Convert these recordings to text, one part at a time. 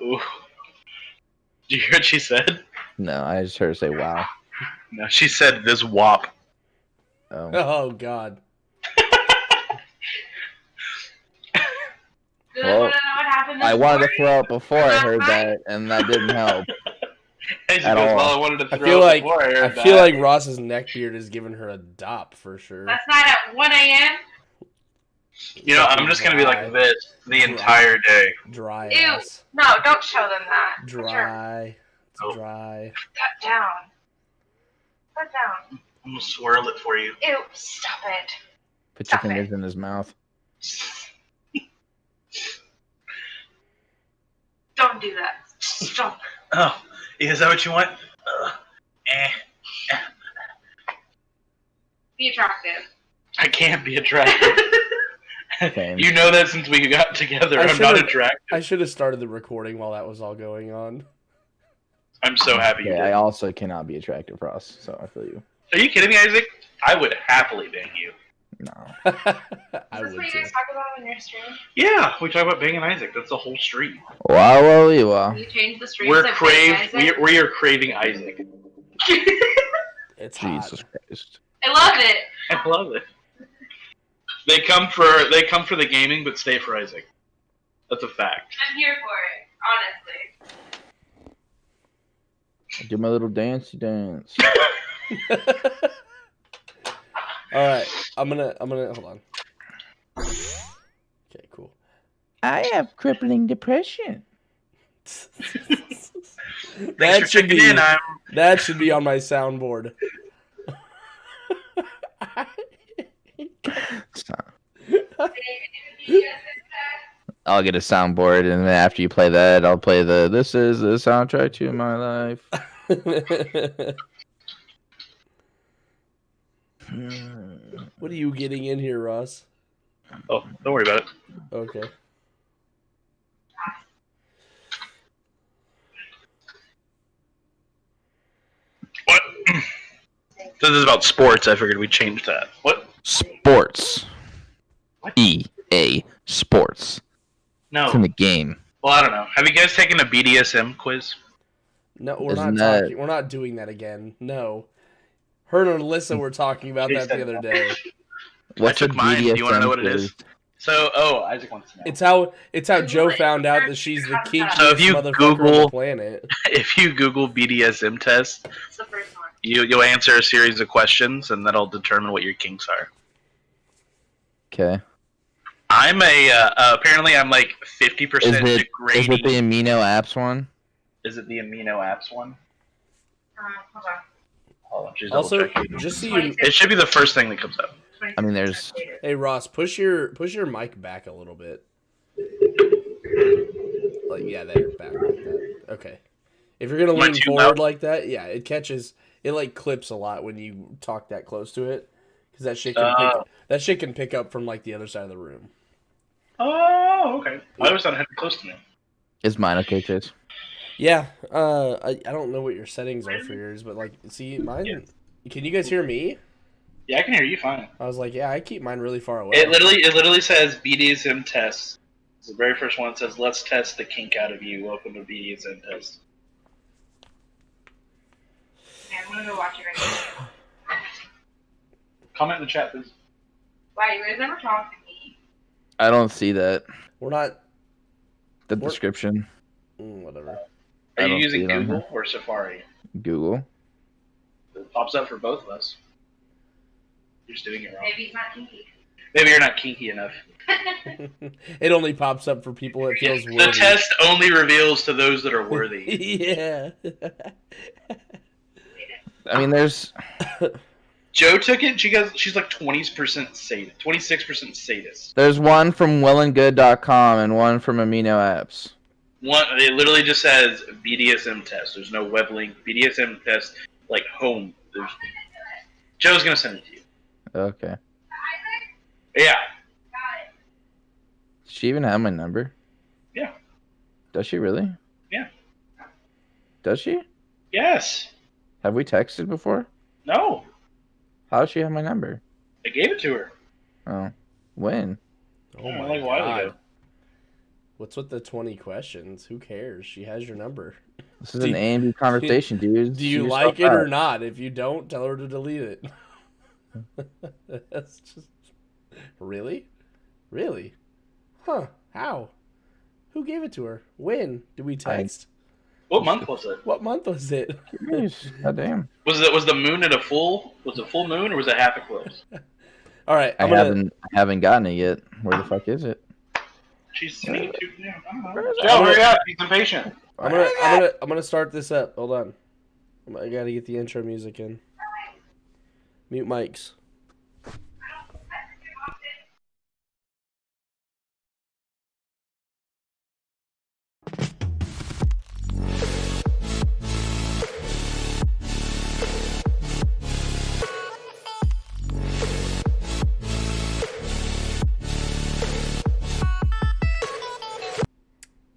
Ooh. Did you hear what she said? No, I just heard her say wow. No, she said this wop. Oh. Oh God. Well, I wanted to throw up before I heard that, and that didn't help. And she At goes, all. well, I wanted to I throw feel up like before I heard feel that. like Ross's neckbeard is giving her a dop for sure. Last night at 1 a.m. You know, I'm just gonna be like this the entire day. Dry Ew. ass. No, don't show them that. Dry. It's Oh. dry. Put down. Put down. I'm gonna swirl it for you. Ew, stop it. Put your Stop it. fingers in his mouth. Don't do that. Stop. Oh, is that what you want? Be attractive. I can't be attractive. Same. You know that since we got together. I I'm not should've- attractive. I should have started the recording while that was all going on. I'm so happy you Okay, did. I also cannot be attractive, Ross, so I feel you. Are you kidding me, Isaac? I would happily bang you. No. I Is this would what you too. guys talk about on your stream? Yeah, we talk about banging Isaac. That's the whole stream. Wow, wow, wow. You change the stream We're to crave. Bang Isaac? We are craving Isaac. It's hot. Jesus Christ. I love it. I love it. They come for the gaming, but stay for Isaac. That's a fact. I'm here for it, honestly. I do my little dancey dance. All right, I'm gonna hold on. Okay, cool. I have crippling depression. Thanks That for should checking be in. that should be on my soundboard. I'll get a soundboard, and then after you play that, I'll play the "This is the soundtrack to my life." What are you getting in here, Ross? Oh, don't worry about it. Okay. What? This is about sports. I figured we'd change that. What? Sports. What? EA Sports. No. From the game. Well, I don't know. Have you guys taken a BDSM quiz? No, we're Isn't not that- talking. We're not doing that again. No. Her and Alyssa were talking about that the other day. What's a took mine. Do you wanna know what it BDSM is? So, Isaac wants to know. It's how Joe found out that she's the kinkiest So if you motherfucker on the Google- planet. If you Google BDSM test, It's the first one. you'll answer a series of questions, and that'll determine what your kinks are. Okay. I'm apparently I'm like 50% Is it degrading. the amino apps one? Is it the amino apps one? Hold on. Hold on, she's Also, double-checking. just so you, It should be the first thing that comes up. I mean, there's- hey Ross, push your mic back a little bit. Like there, back like that. Okay. If you're gonna Am I lean too forward loud? like that, yeah, it catches. It like clips a lot when you talk that close to it, because that shit can pick up from like the other side of the room. Oh, okay. I always thought it had to be close to me. Is mine okay, Chase? Yeah. I don't know what your settings are for yours, but like, see mine. Yeah. Can you guys hear me? Yeah, I can hear you fine. I was like, yeah, I keep mine really far away. It literally says BDSM test. It's the very first one. It says, "Let's test the kink out of you. Welcome to BDSM test." Okay, I'm gonna go watch it right now. Comment in the chat, please. Wow, you guys never talk to me. I don't see that. We're not. The What? description. Whatever. I Are you don't using see it on Google or Safari? Google. It pops up for both of us. You're just doing it wrong. Maybe he's not kinky. Maybe you're not kinky enough. It only pops up for people it feels The worthy. test only reveals to those that are worthy. Yeah. I mean, there's. Joe took it. She's like 20% sadist, 26% sadist. There's one from wellandgood.com and one from amino apps. One, it literally just says BDSM test. There's no web link. BDSM test, like home. Joe's gonna send it to you. Okay. Yeah. Does she even have my number? Yeah. Does she really? Yeah. Does she? Yes. Have we texted before? No. How does she have my number? I gave it to her. Oh. When? Oh my like a while god. ago. What's with the 20 questions? Who cares? She has your number. This is an A and B conversation, dude. Do you See like it yourself or out. not? If you don't, tell her to delete it. That's just really, really, huh? How? Who gave it to her? When did we text? What month was it? What month was it? Jeez, goddamn. Was the moon at a full? Was it full moon or was it half eclipse? All right, I haven't gotten it yet. Where the fuck is it? She's sneaking too. Where is it? Joe, hurry up! He's impatient. I'm gonna start this up. Hold on. I gotta get the intro music in. Mute mics.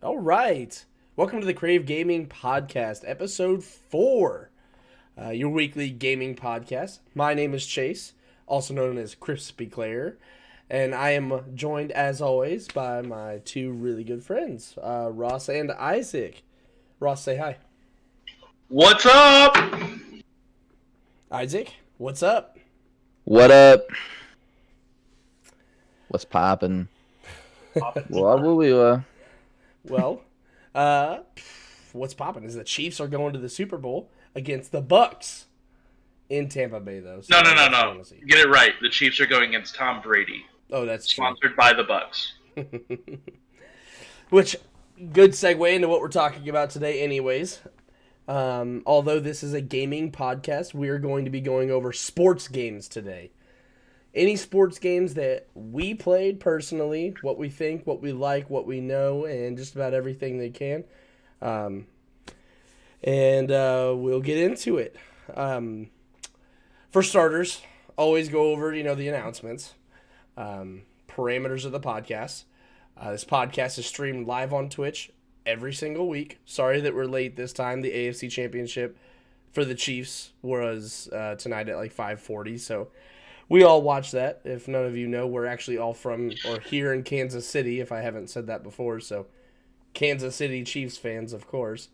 All right. Welcome to the Crave Gaming Podcast, episode 4, your weekly gaming podcast. My name is Chase, also known as Crispy Claire, and I am joined, as always, by my two really good friends, Ross and Isaac. Ross, say hi. What's up? Isaac, what's up? What up? What's poppin'? What will we Well, what's popping is the Chiefs are going to the Super Bowl against the Bucks in Tampa Bay, though. So No. that's fantasy. Get it right. The Chiefs are going against Tom Brady, Oh, that's true. sponsored by the Bucks. Which, good segue into what we're talking about today anyways. Although this is a gaming podcast, we're going to be going over sports games today. Any sports games that we played personally, what we think, what we like, what we know, and just about everything they can. We'll get into it. For starters, always go over, the announcements. Parameters of the podcast. This podcast is streamed live on Twitch every single week. Sorry that we're late this time. The AFC Championship for the Chiefs was tonight at like 5:40, so we all watch that. If none of you know, we're actually all from or here in Kansas City, if I haven't said that before, so Kansas City Chiefs fans, of course.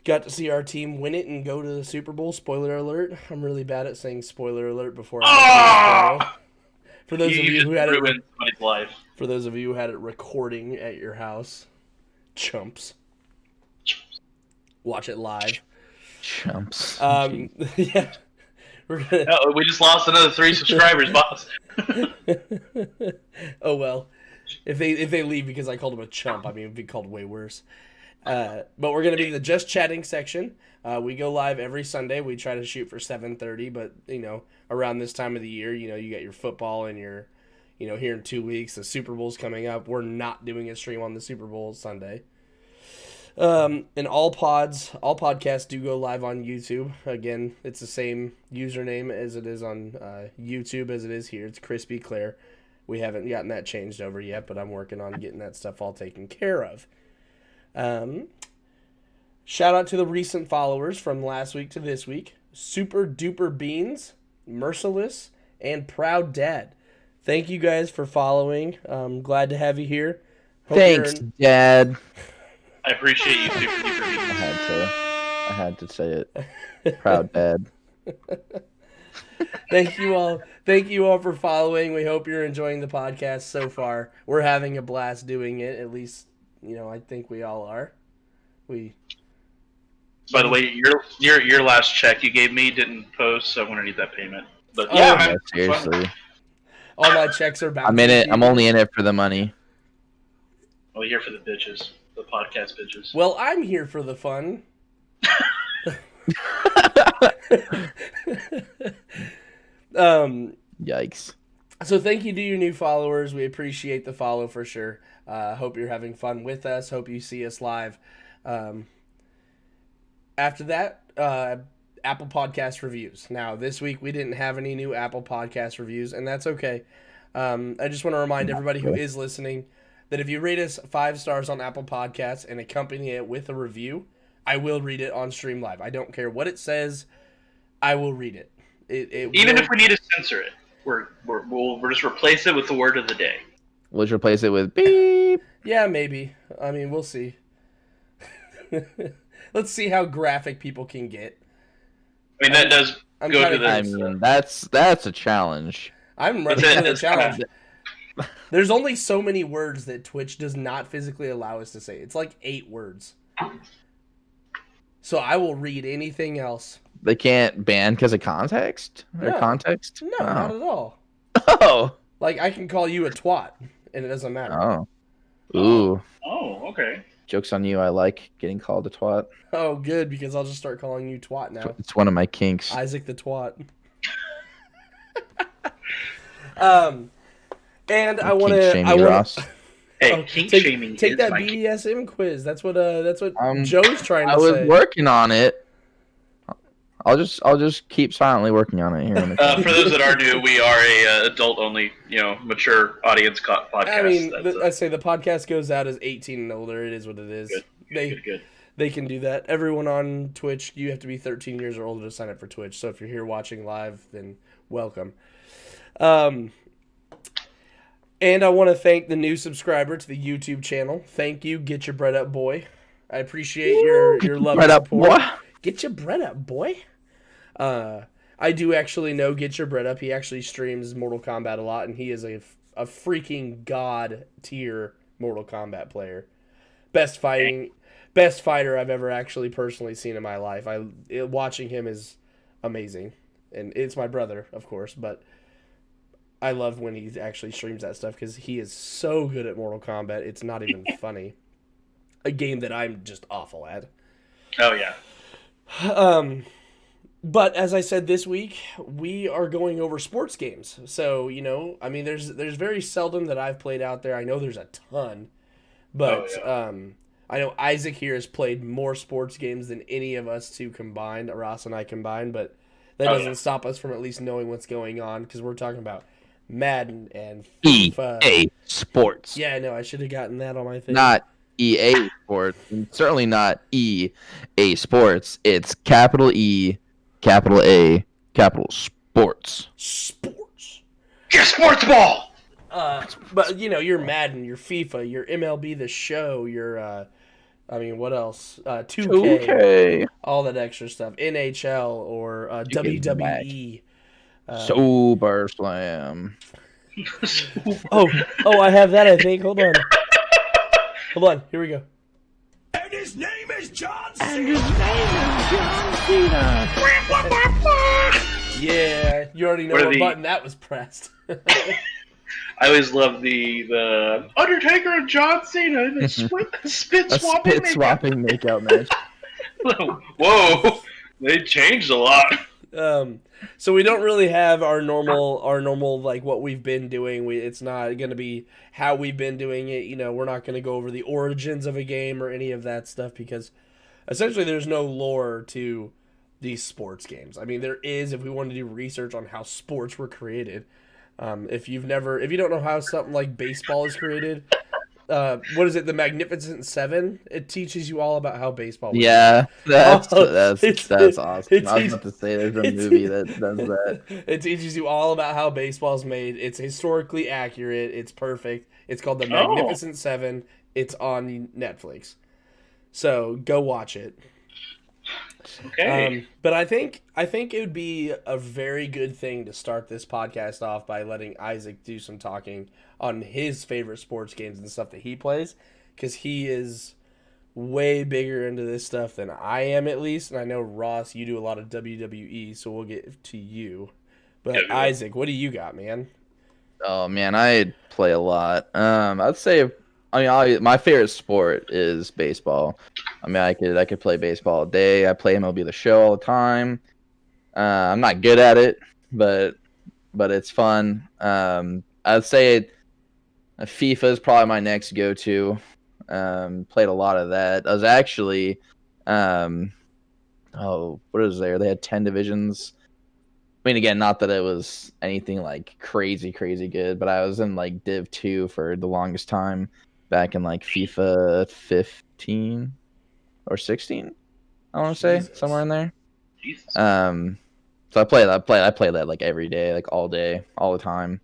Got to see our team win it and go to the Super Bowl. Spoiler alert. I'm really bad at saying spoiler alert before I For those of you just who had ruined somebody's life. For those of you who had it recording at your house, chumps. Watch it live. chumps? Yeah. We're gonna... No, we just lost another 3 subscribers, boss. Oh well. If they leave because I called them a chump, I mean it'd be called way worse. But we're gonna be the just chatting section. We go live every Sunday. We try to shoot for 7:30, but around this time of the year, you got your football and your, here in 2 weeks, the Super Bowl's coming up. We're not doing a stream on the Super Bowl Sunday. And all podcasts do go live on YouTube. Again, it's the same username as it is on YouTube as it is here. It's Crispy Claire. We haven't gotten that changed over yet, but I'm working on getting that stuff all taken care of. Shout out to the recent followers from last week to this week. Super Duper Beans, Merciless, and Proud Dad. Thank you guys for following. I'm glad to have you here. Hope Thanks, Dad. I appreciate you, super duper. I had to say it. Proud Dad. Thank you all. Thank you all for following. We hope you're enjoying the podcast so far. We're having a blast doing it. At least, I think we all are. By the way, your last check you gave me didn't post, so I'm gonna need that payment. But Yeah, man, Seriously. All my checks are bouncing. I'm in it. I'm only in it for the money. we're here for the bitches, the podcast bitches. Well, I'm here for the fun. Yikes. So thank you to your new followers. We appreciate the follow for sure. Hope you're having fun with us. Hope you see us live. After that, Apple Podcast reviews. Now, this week we didn't have any new Apple Podcast reviews, and that's okay. I just want to remind everybody who is listening that if you rate us 5 stars on Apple Podcasts and accompany it with a review, I will read it on Stream Live. I don't care what it says. I will read it. Even if we need to censor it, we'll just replace it with the word of the day. We'll just replace it with beep. Yeah, maybe. I mean, we'll see. Let's see how graphic people can get. I mean, that does I'm go kinda to the. I mean, that's a challenge. I'm ready That's for the it's challenge. kinda- There's only so many words that Twitch does not physically allow us to say. It's like 8 words. So I will read anything else. They can't ban because of context or No. context. No, not at all. Oh. Like, I can call you a twat, and it doesn't matter. Oh. Ooh. Oh, okay. Joke's on you. I like getting called a twat. Oh, good, because I'll just start calling you twat now. It's one of my kinks. Isaac the twat. And I want to. Kink shaming Ross. Hey, kink take, shaming take is that my kink. BDSM quiz. That's what Joe's trying to I was say. working on it. I'll just keep silently working on it here. For those that are new, we are a adult-only, mature audience podcast. I mean, That's, I say the podcast goes out as 18 and older. It is what it is. good. They can do that. Everyone on Twitch, you have to be 13 years or older to sign up for Twitch. So if you're here watching live, then welcome. And I want to thank the new subscriber to the YouTube channel. Thank you, Get Your Bread Up Boy. I appreciate your love and support. What? Get your bread up, boy. I do actually know Get Your Bread Up. He actually streams Mortal Kombat a lot, and he is a freaking god tier Mortal Kombat player. Best fighter I've ever actually personally seen in my life. Watching him is amazing, and it's my brother, of course, but I love when he actually streams that stuff because he is so good at Mortal Kombat. It's not even funny. A game that I'm just awful at. Oh yeah. But as I said this week, we are going over sports games. So, I mean, there's very seldom that I've played out there. I know there's a ton, but I know Isaac here has played more sports games than any of us two combined, Ross and I combined, but that doesn't stop us from at least knowing what's going on because we're talking about Madden and FIFA. EA Sports. Yeah, I know. I should have gotten that on my thing. Not EA Sports. And certainly not EA Sports. It's capital E, capital A, capital Sports. Sports. Get sports ball. But your Madden, your FIFA, your MLB The Show, your what else? 2K, Okay. all that extra stuff. NHL or WWE. Super Slam. Oh, I have that. I think. Hold on. Here we go. And his name is John Yeah, you already know what button that was pressed. I always love the Undertaker and John Cena, the spit swapping. Spit-swapping makeout match. Whoa, they changed a lot. So we don't really have our normal like what we've been doing. It's not going to be how we've been doing it. We're not going to go over the origins of a game or any of that stuff because essentially there's no lore to these sports games. I mean, there is if we want to do research on how sports were created. If you don't know how something like baseball is created, what is it? The Magnificent Seven. It teaches you all about how baseball was Yeah, that's awesome. it I was about to say there's a movie that does that. It teaches you all about how baseball's made. It's historically accurate. It's perfect. It's called The Magnificent Seven. It's on Netflix. So go watch it. Okay. But I think it would be a very good thing to start this podcast off by letting Isaac do some talking on his favorite sports games and stuff that he plays, because he is way bigger into this stuff than I am, at least. And I know, Ross, you do a lot of WWE, so we'll get to you. But Isaac, what do you got, man? Oh man, I play a lot. I'd say, my favorite sport is baseball. I mean, I could play baseball all day. I play MLB The Show all the time. I'm not good at it, but it's fun. I'd say FIFA is probably my next go-to. Played a lot of that. I was actually, what is there? They had 10 divisions. I mean, again, not that it was anything like crazy good, but I was in like Div 2 for the longest time back in like FIFA 15 or 16. I want to say somewhere in there. Jesus. So I play that like every day, like all day, all the time.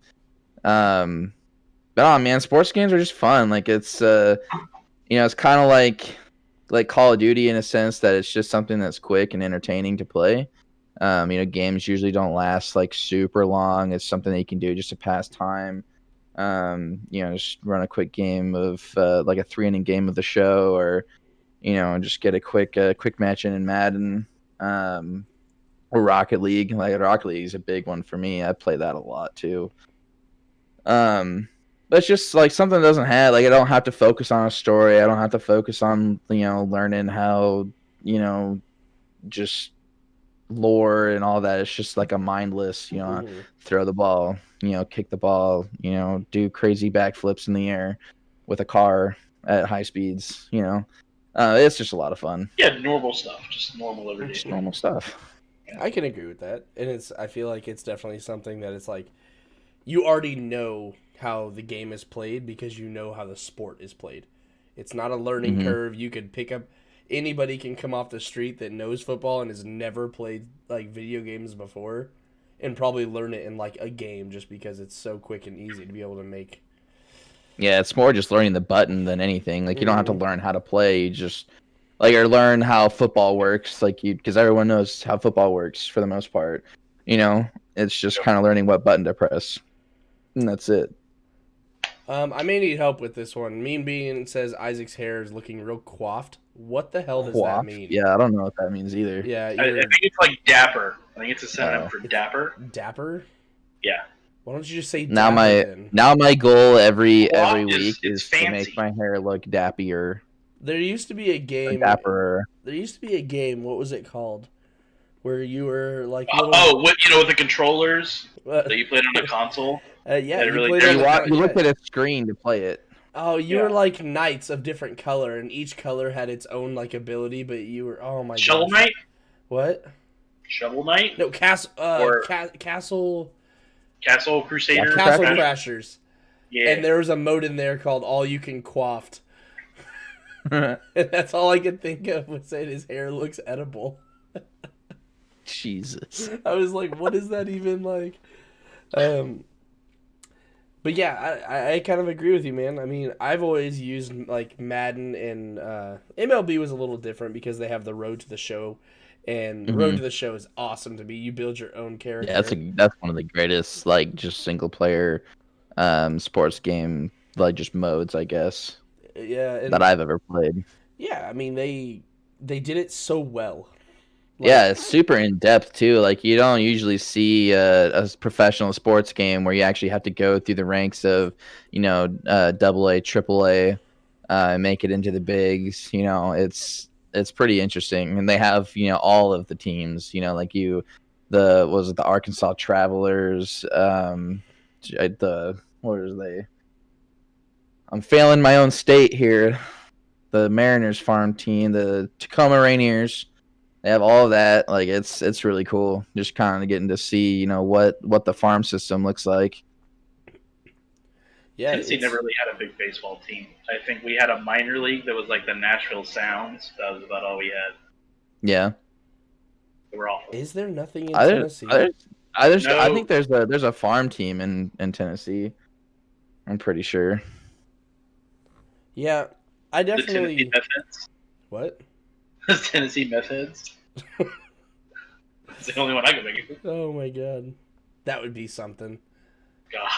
But man, sports games are just fun. Like it's it's kind of like Call of Duty in a sense that it's just something that's quick and entertaining to play. Games usually don't last like super long. It's something that you can do just to pass time. Just run a quick game of like a 3-inning game of the show, or just get a quick match in Madden, or Rocket League. Like Rocket League is a big one for me. I play that a lot too. But it's just like something that doesn't have like I don't have to focus on a story. I don't have to focus on learning how just lore and all that. It's just like a mindless throw the ball, kick the ball, do crazy backflips in the air with a car at high speeds. It's just a lot of fun. Yeah, normal stuff, just normal everyday Just stuff. normal stuff. I can agree with that, and I feel like it's definitely something that it's like you already know how the game is played because you know how the sport is played. It's not a learning curve. You could pick up anybody can come off the street that knows football and has never played like video games before and probably learn it in like a game just because it's so quick and easy to be able to make. Yeah, it's more just learning the button than anything. Like you don't have to learn how to play. You just or learn how football works. Because everyone knows how football works for the most part. It's just kind of learning what button to press, and that's it. I may need help with this one. Mean Bean says Isaac's hair is looking real coiffed. What the hell does that mean? Yeah, I don't know what that means either. Yeah, I think it's like dapper. I think it's a synonym for dapper. Dapper? Yeah. Why don't you just say Now dapper then? my goal every Coiffed week is is to fancy. make my hair look dappier. There used to be a game. Dapper. There used to be a game. What was it called? Where you were like With the controllers uh, that you played on a console. yeah, that you really played did. on You the- look at a screen to play it. Oh, you Yeah. were like knights of different color, and each color had its own like ability. But you were my Shovel gosh. Knight? What? Shovel Knight? No, castle. Or- Castle. Castle Crusader? Castle Crashers? Crashers. Yeah. And there was a mode in there called All You Can Quaffed. And that's all I could think of was saying his hair looks edible. Jesus. I was like, what is that even like? But yeah, I kind of agree with you, man. I mean, I've always used like Madden and MLB was a little different because they have the Road to the Show, and the Road to the Show is awesome to me. You build your own character. Yeah, that's one of the greatest just single player sports game just modes, I guess, Yeah, and, that I've ever played. yeah. I mean, they did it so well. Yeah, it's super in depth too. Like you don't usually see a professional sports game where you actually have to go through the ranks of, double A, triple A, and make it into the bigs. It's pretty interesting, and they have all of the teams. The Arkansas Travelers, what is they? I'm failing my own state here. The Mariners farm team, the Tacoma Rainiers. They have all of that. Like it's really cool. Just kind of getting to see, what the farm system looks like. Yeah, Tennessee never really had a big baseball team. I think we had a minor league that was like the Nashville Sounds. That was about all we had. Yeah. They were awful. Is there nothing in I Tennessee? think there's a farm team in Tennessee. I'm pretty sure. Yeah, I The Tennessee definitely. Meth Heads. What? The Tennessee Meth Heads. It's the only one I can think of. Oh my god, that would be something. God,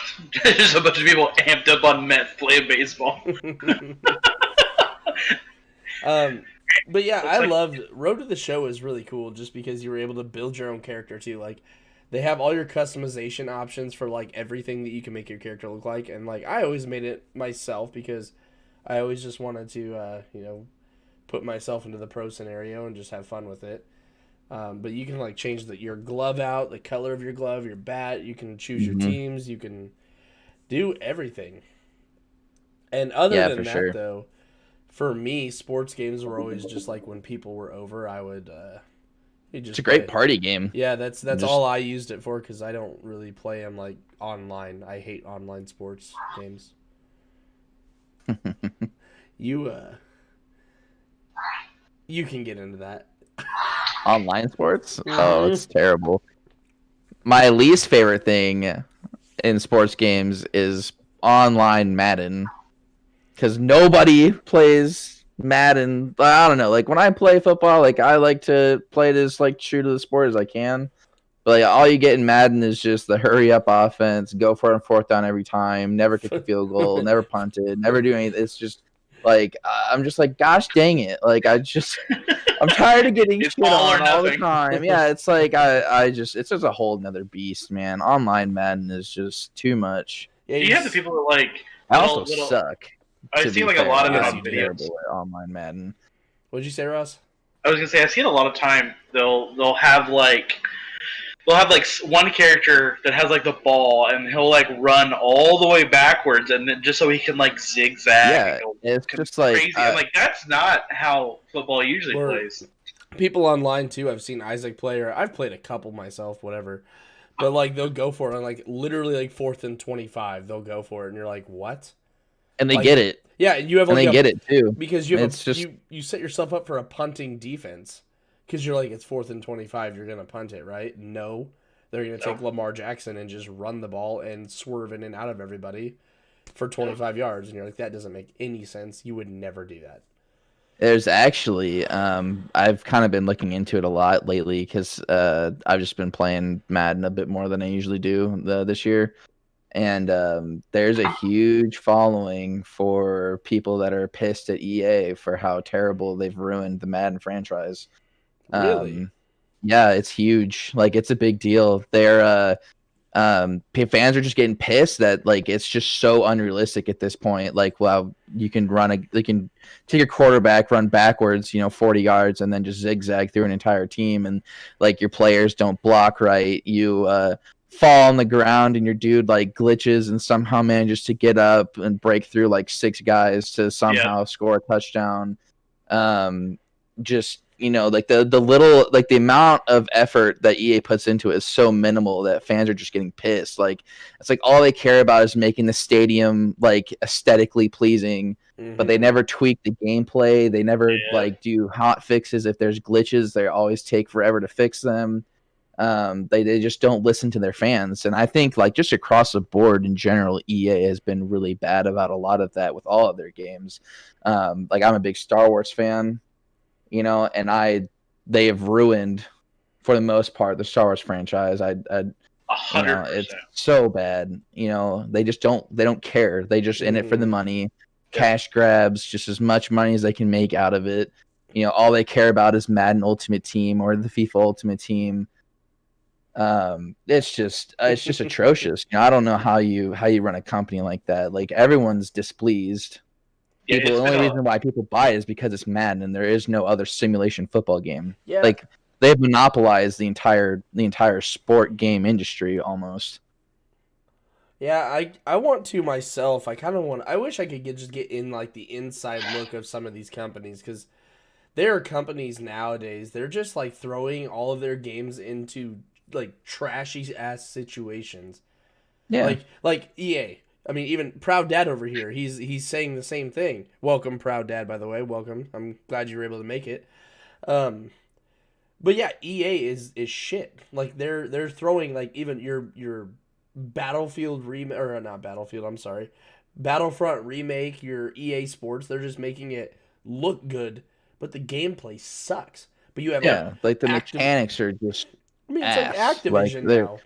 there's a bunch of people amped up on meth playing baseball. But yeah, Looks I like- loved Road to the Show is really cool just because you were able to build your own character too. Like they have all your customization options for like everything that you can make your character look like, and like I always made it myself because I always just wanted to put myself into the pro scenario and just have fun with it. But you can like change your glove out, the color of your glove, your bat. You can choose your teams. You can do everything. And other Yeah, than for that, sure. though, for me, sports games were always just like when people were over, I would. It's a great party game. Yeah, that's Just- all I used it for because I don't really play them like online. I hate online sports games. You can get into that. Online sports? Oh, it's terrible. My least favorite thing in sports games is online Madden because nobody plays Madden. I don't know. Like when I play football, like I like to play it as like true to the sport as I can. But like all you get in Madden is just the hurry up offense, go for it on fourth down every time, never kick a field goal, never punt it, never do anything. It's just like I'm just like, gosh dang it! Like I'm tired of getting It's shit all or on all the nothing. time. Yeah, it's like it's just a whole nother beast, man. Online Madden is just too much. Yeah, Do you have the people that like I little, also little suck. I've to seen be like a fair. lot of it I'm on videos. terrible at online Madden. What'd you say, Ross? I was gonna say I've seen a lot of time they'll have like one character that has like the ball and he'll like run all the way backwards and then just so he can like zigzag. Yeah, and go it's just like crazy. And like that's not how football usually Or- plays. People online too. I've seen Isaac play, or I've played a couple myself, whatever. But like they'll go for it on like literally like 4th and 25. They'll go for it, and you're like, what? and they like- get it, Yeah, you have and like they get it too. because you have It's just- you set yourself up for a punting defense because you're like it's 4th and 25. You're gonna punt it, right? No, they're gonna take Lamar Jackson and just run the ball and swerve in and out of everybody for 25 yards, and you're like, that doesn't make any sense. You would never do that. There's actually, I've kind of been looking into it a lot lately because I've just been playing Madden a bit more than I usually do this year. And there's a huge following for people that are pissed at EA for how terrible they've ruined the Madden franchise. Really? Yeah, it's huge. Like, it's a big deal. They're fans are just getting pissed that like it's just so unrealistic at this point. Like, well, you can take your quarterback, run backwards, 40 yards, and then just zigzag through an entire team, and like your players don't block right. You fall on the ground, and your dude like glitches and somehow manages to get up and break through like 6 guys to somehow score a touchdown. Just like the little like the amount of effort that EA puts into it is so minimal that fans are just getting pissed. Like it's like all they care about is making the stadium like aesthetically pleasing, but they never tweak the gameplay. They never like do hot fixes. If there's glitches, they always take forever to fix them. They just don't listen to their fans. And I think like just across the board in general, EA has been really bad about a lot of that with all of their games. Like I'm a big Star Wars fan. And they have ruined, for the most part, the Star Wars franchise. 100%. It's so bad. They just don't care. They just in it for the money, cash grabs, just as much money as they can make out of it. All they care about is Madden Ultimate Team or the FIFA Ultimate Team. It's just atrocious. I don't know how you run a company like that. Like everyone's displeased. Yeah, The only reason why people buy it is because it's Madden, and there is no other simulation football game. Yeah. Like they've monopolized the entire sport game industry almost. Yeah, I want to myself. I wish I could just get in like the inside look of some of these companies, because there are companies nowadays, they're just like throwing all of their games into like trashy ass situations. Yeah. Like EA. I mean, even Proud Dad over here, he's saying the same thing. Welcome, Proud Dad, by the way. Welcome. I'm glad you were able to make it. But yeah, EA is shit. Like they're throwing like even your Battlefield remake, or not Battlefield, I'm sorry. Battlefront remake, your EA Sports, they're just making it look good, but the gameplay sucks. But you have like the Activ- mechanics are just I mean, it's ass. like Activision Like, they're- now.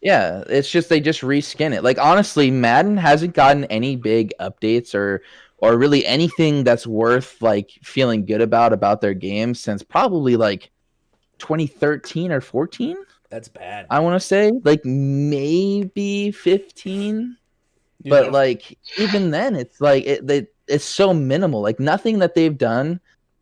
Yeah, it's just they just reskin it. Like honestly, Madden hasn't gotten any big updates or really anything that's worth like feeling good about their game since probably like 2013 or 14. That's bad. I want to say like maybe 15, You but know? like even then, it's like it's so minimal. Like nothing that they've done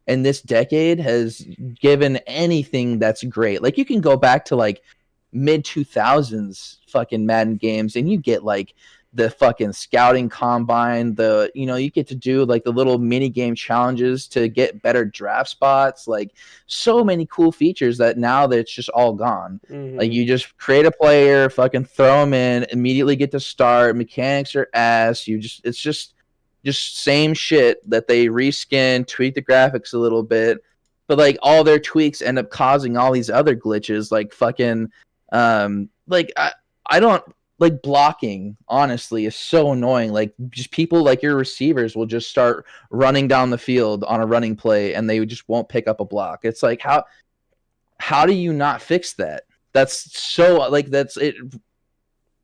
in this decade has given anything that's great. Like you can go back to like mid 2000s fucking Madden games and you get like the fucking scouting combine, you get to do like the little mini game challenges to get better draft spots, like so many cool features that now that it's just all gone. Mhm. Like you just create a player, fucking throw them in, immediately get to start. Mechanics are ass. It's just same shit that they reskin, tweak the graphics a little bit, but like all their tweaks end up causing all these other glitches, like fucking like I don't like blocking honestly is so annoying. Like just people like your receivers will just start running down the field on a running play and they just won't pick up a block. It's like how do you not fix that? That's so like that's it.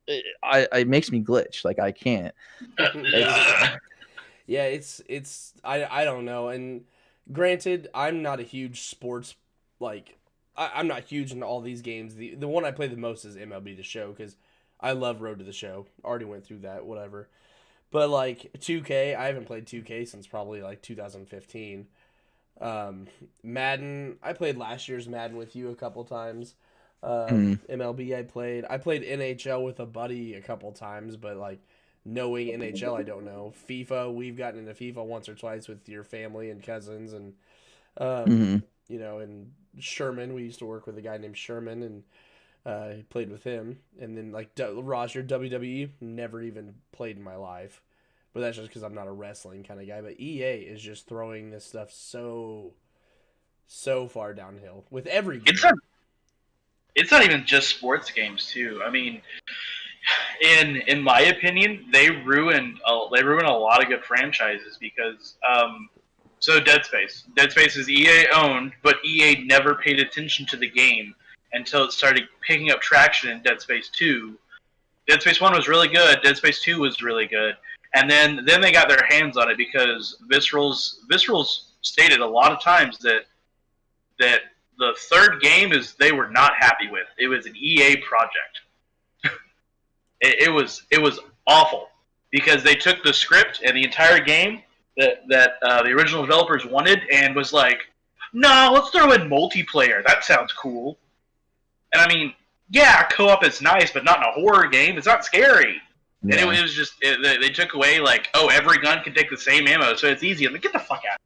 It makes me glitch. Like I can't. Yeah, it's I don't know. And granted, I'm not a huge sports like I'm not huge in all these games. The one I play the most is MLB The Show because I love Road to the Show. Already went through that, whatever. But like 2K, I haven't played 2K since probably like 2015. Madden, I played last year's Madden with you a couple times. MLB, I played NHL with a buddy a couple times, but like knowing NHL, I don't know. FIFA, we've gotten into FIFA once or twice with your family and cousins, and you know, and Sherman. We used to work with a guy named Sherman, and played with him. And then like roster WWE, never even played in my life, but that's just because I'm not a wrestling kind of guy. But EA is just throwing this stuff so far downhill with every game. It's not even just sports games too. I mean, in my opinion, they ruin a lot of good franchises because so Dead Space is EA owned, but EA never paid attention to the game until it started picking up traction in Dead Space 2. Dead Space 1 was really good. Dead Space 2 was really good, and then they got their hands on it because Visceral's stated a lot of times that the third game they were not happy with. It was an EA project. it was awful because they took the script and the entire game that the original developers wanted and was like, no, let's throw in multiplayer. That sounds cool. And I mean, yeah, co-op is nice, but not in a horror game. It's not scary. Yeah. And it was just they took away like, oh, every gun can take the same ammo, so it's easy. I'm like, get the fuck out.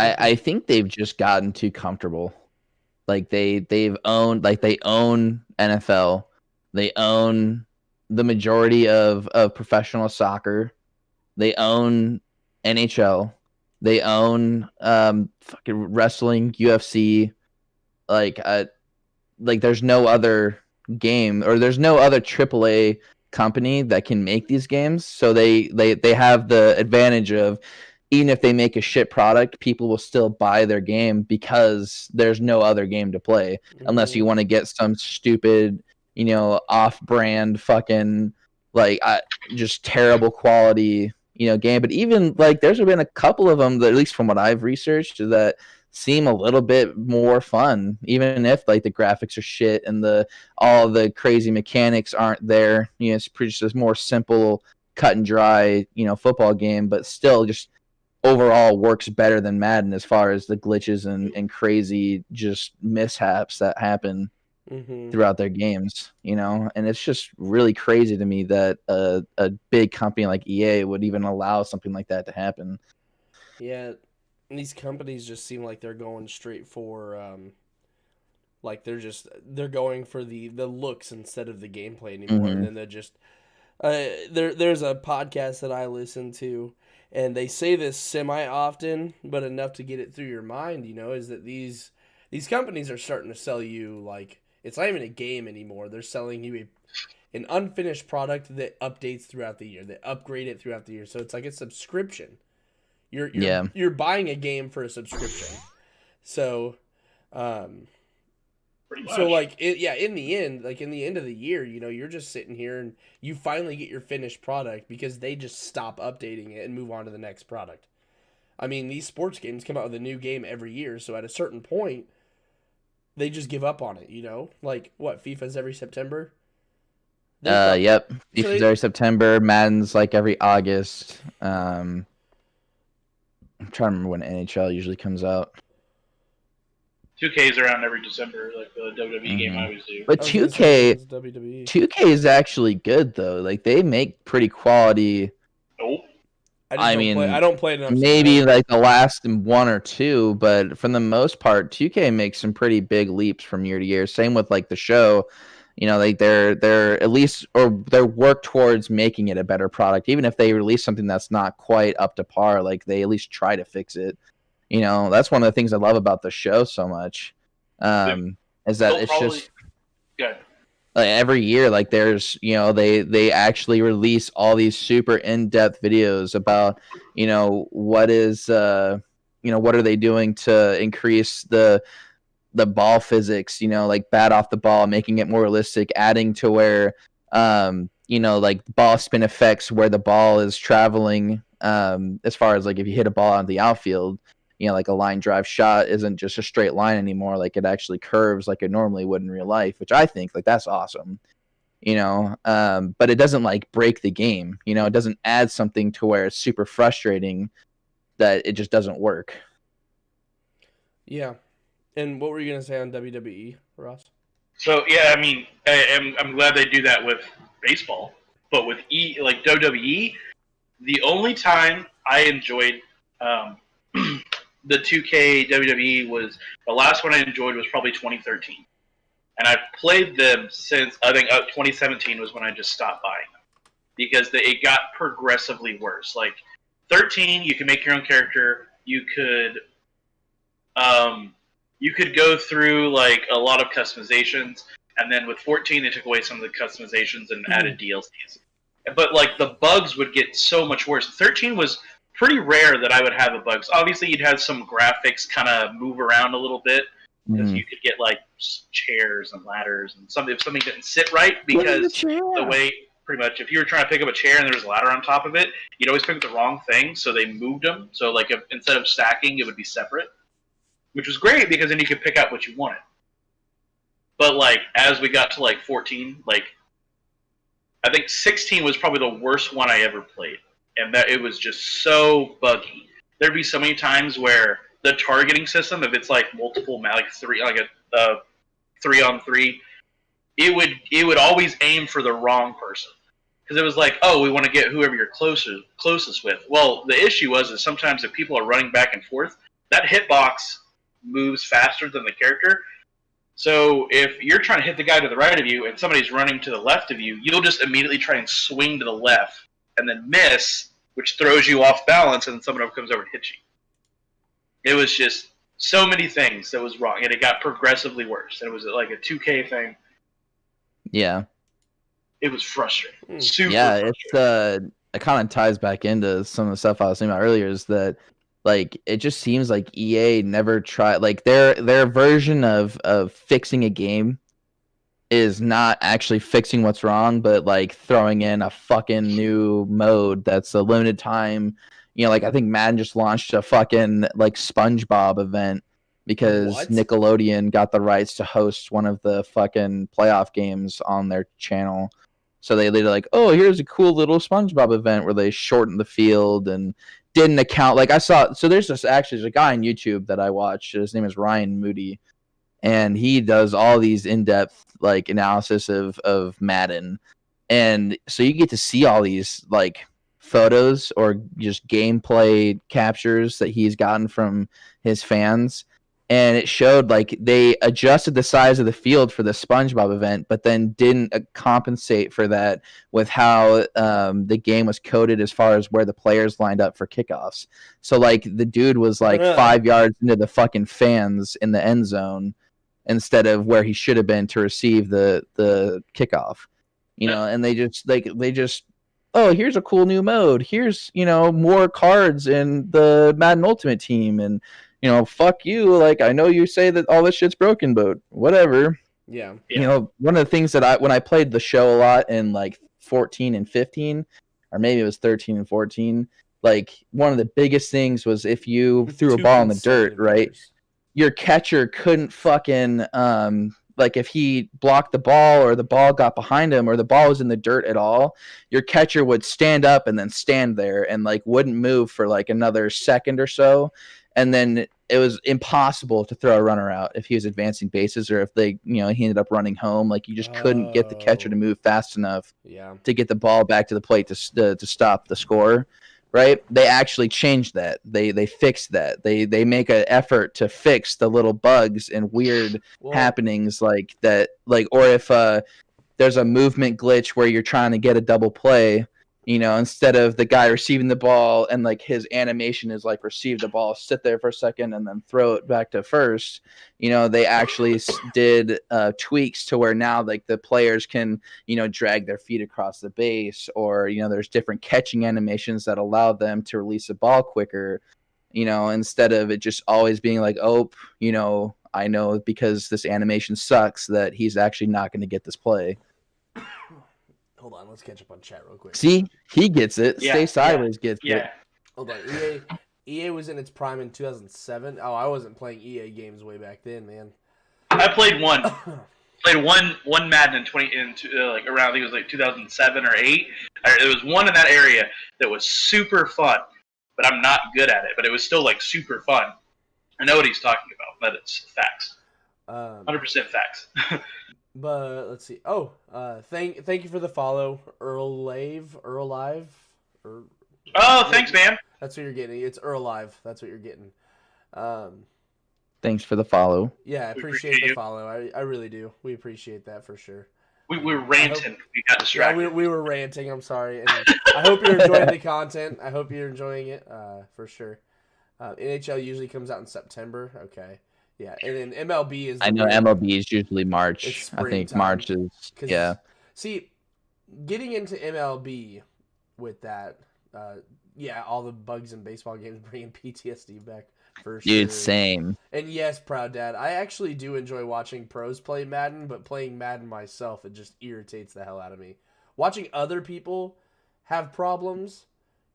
I think they've just gotten too comfortable. Like they own NFL, they own the majority of professional soccer, they own NHL, they own fucking wrestling, UFC, like there's no other game or there's no other AAA company that can make these games, so they have the advantage of, even if they make a shit product, people will still buy their game because there's no other game to play unless you want to get some stupid, you know, off-brand fucking like just terrible quality, you know, game. But even like there's been a couple of them that, at least from what I've researched, that seem a little bit more fun, even if like the graphics are shit and all the crazy mechanics aren't there. You know, it's pretty just a more simple, cut and dry, you know, football game, but still just overall works better than Madden as far as the glitches and crazy just mishaps that happen throughout their games, you know. And it's just really crazy to me that a big company like EA would even allow something like that to happen. Yeah, and these companies just seem like they're going straight for like they're going for the looks instead of the gameplay anymore. And then they're just there's a podcast that I listen to, and they say this semi-often, but enough to get it through your mind, you know, is that these companies are starting to sell you, like, it's not even a game anymore. They're selling you an unfinished product that updates throughout the year, that upgrade it throughout the year. So it's like a subscription. You're buying a game for a subscription. So, so like, in the end of the year, you know, you're just sitting here and you finally get your finished product because they just stop updating it and move on to the next product. I mean, these sports games come out with a new game every year, so at a certain point, they just give up on it, you know? Like, what, FIFA's every September? Yep. FIFA's every September, Madden's like every August. I'm trying to remember when NHL usually comes out. 2K's around every December, like the WWE game I always do. But 2K is actually good though. Like they make pretty quality. Nope. I don't play it enough. Maybe like the last one or two, but for the most part, 2K makes some pretty big leaps from year to year. Same with like the show. You know, like they're at least, or they work towards making it a better product. Even if they release something that's not quite up to par, like they at least try to fix it. You know, that's one of the things I love about the show so much, is that it's just. Good. like every year, like there's, they actually release all these super in-depth videos about, what is, what are they doing to increase the ball physics, like bat off the ball, making it more realistic, adding to where, like ball spin effects where the ball is traveling, as far as like if you hit a ball out of the outfield, like a line drive shot isn't just a straight line anymore. Like it actually curves like it normally would in real life, which I think like that's awesome, but it doesn't like break the game, it doesn't add something to where it's super frustrating that it just doesn't work. Yeah. And what were you going to say on WWE, Ross? So yeah, I mean, I'm glad they do that with baseball, but with like WWE, the only time I enjoyed the 2K WWE was the last one I enjoyed was probably 2013, and I've played them since I think 2017 was when I just stopped buying them because it got progressively worse. Like 13, you could make your own character, you could go through like a lot of customizations, and then with 14 they took away some of the customizations and added DLCs. But like the bugs would get so much worse. 13 was pretty rare that I would have a bugs. Obviously, you'd have some graphics kind of move around a little bit because you could get like chairs and ladders and if something didn't sit right because the way pretty much if you were trying to pick up a chair and there was a ladder on top of it, you'd always pick up the wrong thing. So they moved them. So like instead of stacking, it would be separate, which was great because then you could pick out what you wanted. But like as we got to like 14, like I think 16 was probably the worst one I ever played, and that it was just so buggy. There'd be so many times where the targeting system, if it's like multiple, like a 3-on-3, it would always aim for the wrong person because it was like, oh, we want to get whoever you're closest with. Well, the issue is sometimes if people are running back and forth, that hitbox moves faster than the character. So if you're trying to hit the guy to the right of you and somebody's running to the left of you, you'll just immediately try and swing to the left and then miss, which throws you off balance, and then someone comes over and hits you. It was just so many things that was wrong, and it got progressively worse. And it was like a 2K thing. Yeah. It was frustrating. Super frustrating. It kind of ties back into some of the stuff I was saying about earlier is that like it just seems like EA never tried like their version of fixing a game is not actually fixing what's wrong, but like throwing in a fucking new mode that's a limited time. Like I think Madden just launched a fucking like SpongeBob event because Nickelodeon got the rights to host one of the fucking playoff games on their channel. So they later like, oh, here's a cool little SpongeBob event where they shortened the field and didn't account. Like I saw, so there's a guy on YouTube that I watched. His name is Ryan Moody, and he does all these in-depth like analysis of Madden, and so you get to see all these like photos or just gameplay captures that he's gotten from his fans. And it showed like they adjusted the size of the field for the SpongeBob event, but then didn't compensate for that with how the game was coded as far as where the players lined up for kickoffs. So like the dude was like 5 yards into the fucking fans in the end zone instead of where he should have been to receive the kickoff. And they just oh, here's a cool new mode. Here's, more cards in the Madden Ultimate Team, and fuck you. Like, I know you say that all this shit's broken, but whatever. Yeah. One of the things that when I played the show a lot in like 14 and 15, or maybe it was 13 and 14, like one of the biggest things was if you threw a ball in the dirt, right? Your catcher couldn't fucking, like if he blocked the ball or the ball got behind him or the ball was in the dirt at all, your catcher would stand up and then stand there and like wouldn't move for like another second or so. And then it was impossible to throw a runner out if he was advancing bases or if he ended up running home. Like you just couldn't get the catcher to move fast enough to get the ball back to the plate to stop the score. Right? They actually changed that. They fixed that. They make an effort to fix the little bugs and weird happenings like that. Like, or if there's a movement glitch where you're trying to get a double play, instead of the guy receiving the ball and like his animation is like receive the ball, sit there for a second, and then throw it back to first. They actually did tweaks to where now like the players can drag their feet across the base, or there's different catching animations that allow them to release the ball quicker. Instead of it just always being like, oh, I know because this animation sucks that he's actually not going to get this play. Hold on, let's catch up on chat real quick. See, he gets it. Yeah, Stay sideways gets Yeah. it. Hold on. EA was in its prime in 2007. Oh, I wasn't playing EA games way back then, man. I played one. Played one Madden in around I think it was like 2007 or 8. There was one in that area that was super fun, but I'm not good at it. But it was still like super fun. I know what he's talking about, but it's facts. 100% facts. But let's see. Oh, thank you for the follow, Earl Live. Oh, thanks, man. That's what you're getting. It's Earl Live. That's what you're getting. Thanks for the follow. Yeah, I We appreciate appreciate the you. follow. I really do. We appreciate that for sure. We were ranting. We got Yeah, distracted. we were ranting. I'm sorry. And I hope you're enjoying the content. I hope you're enjoying it for sure. NHL usually comes out in September. Okay. Yeah, and then MLB is. I know MLB is usually March. It's I think springtime. March is. 'Cause, Yeah. See, getting into MLB with that, all the bugs in baseball games bringing PTSD back for sure. Dude, same. And yes, Proud Dad, I actually do enjoy watching pros play Madden, but playing Madden myself, it just irritates the hell out of me. Watching other people have problems,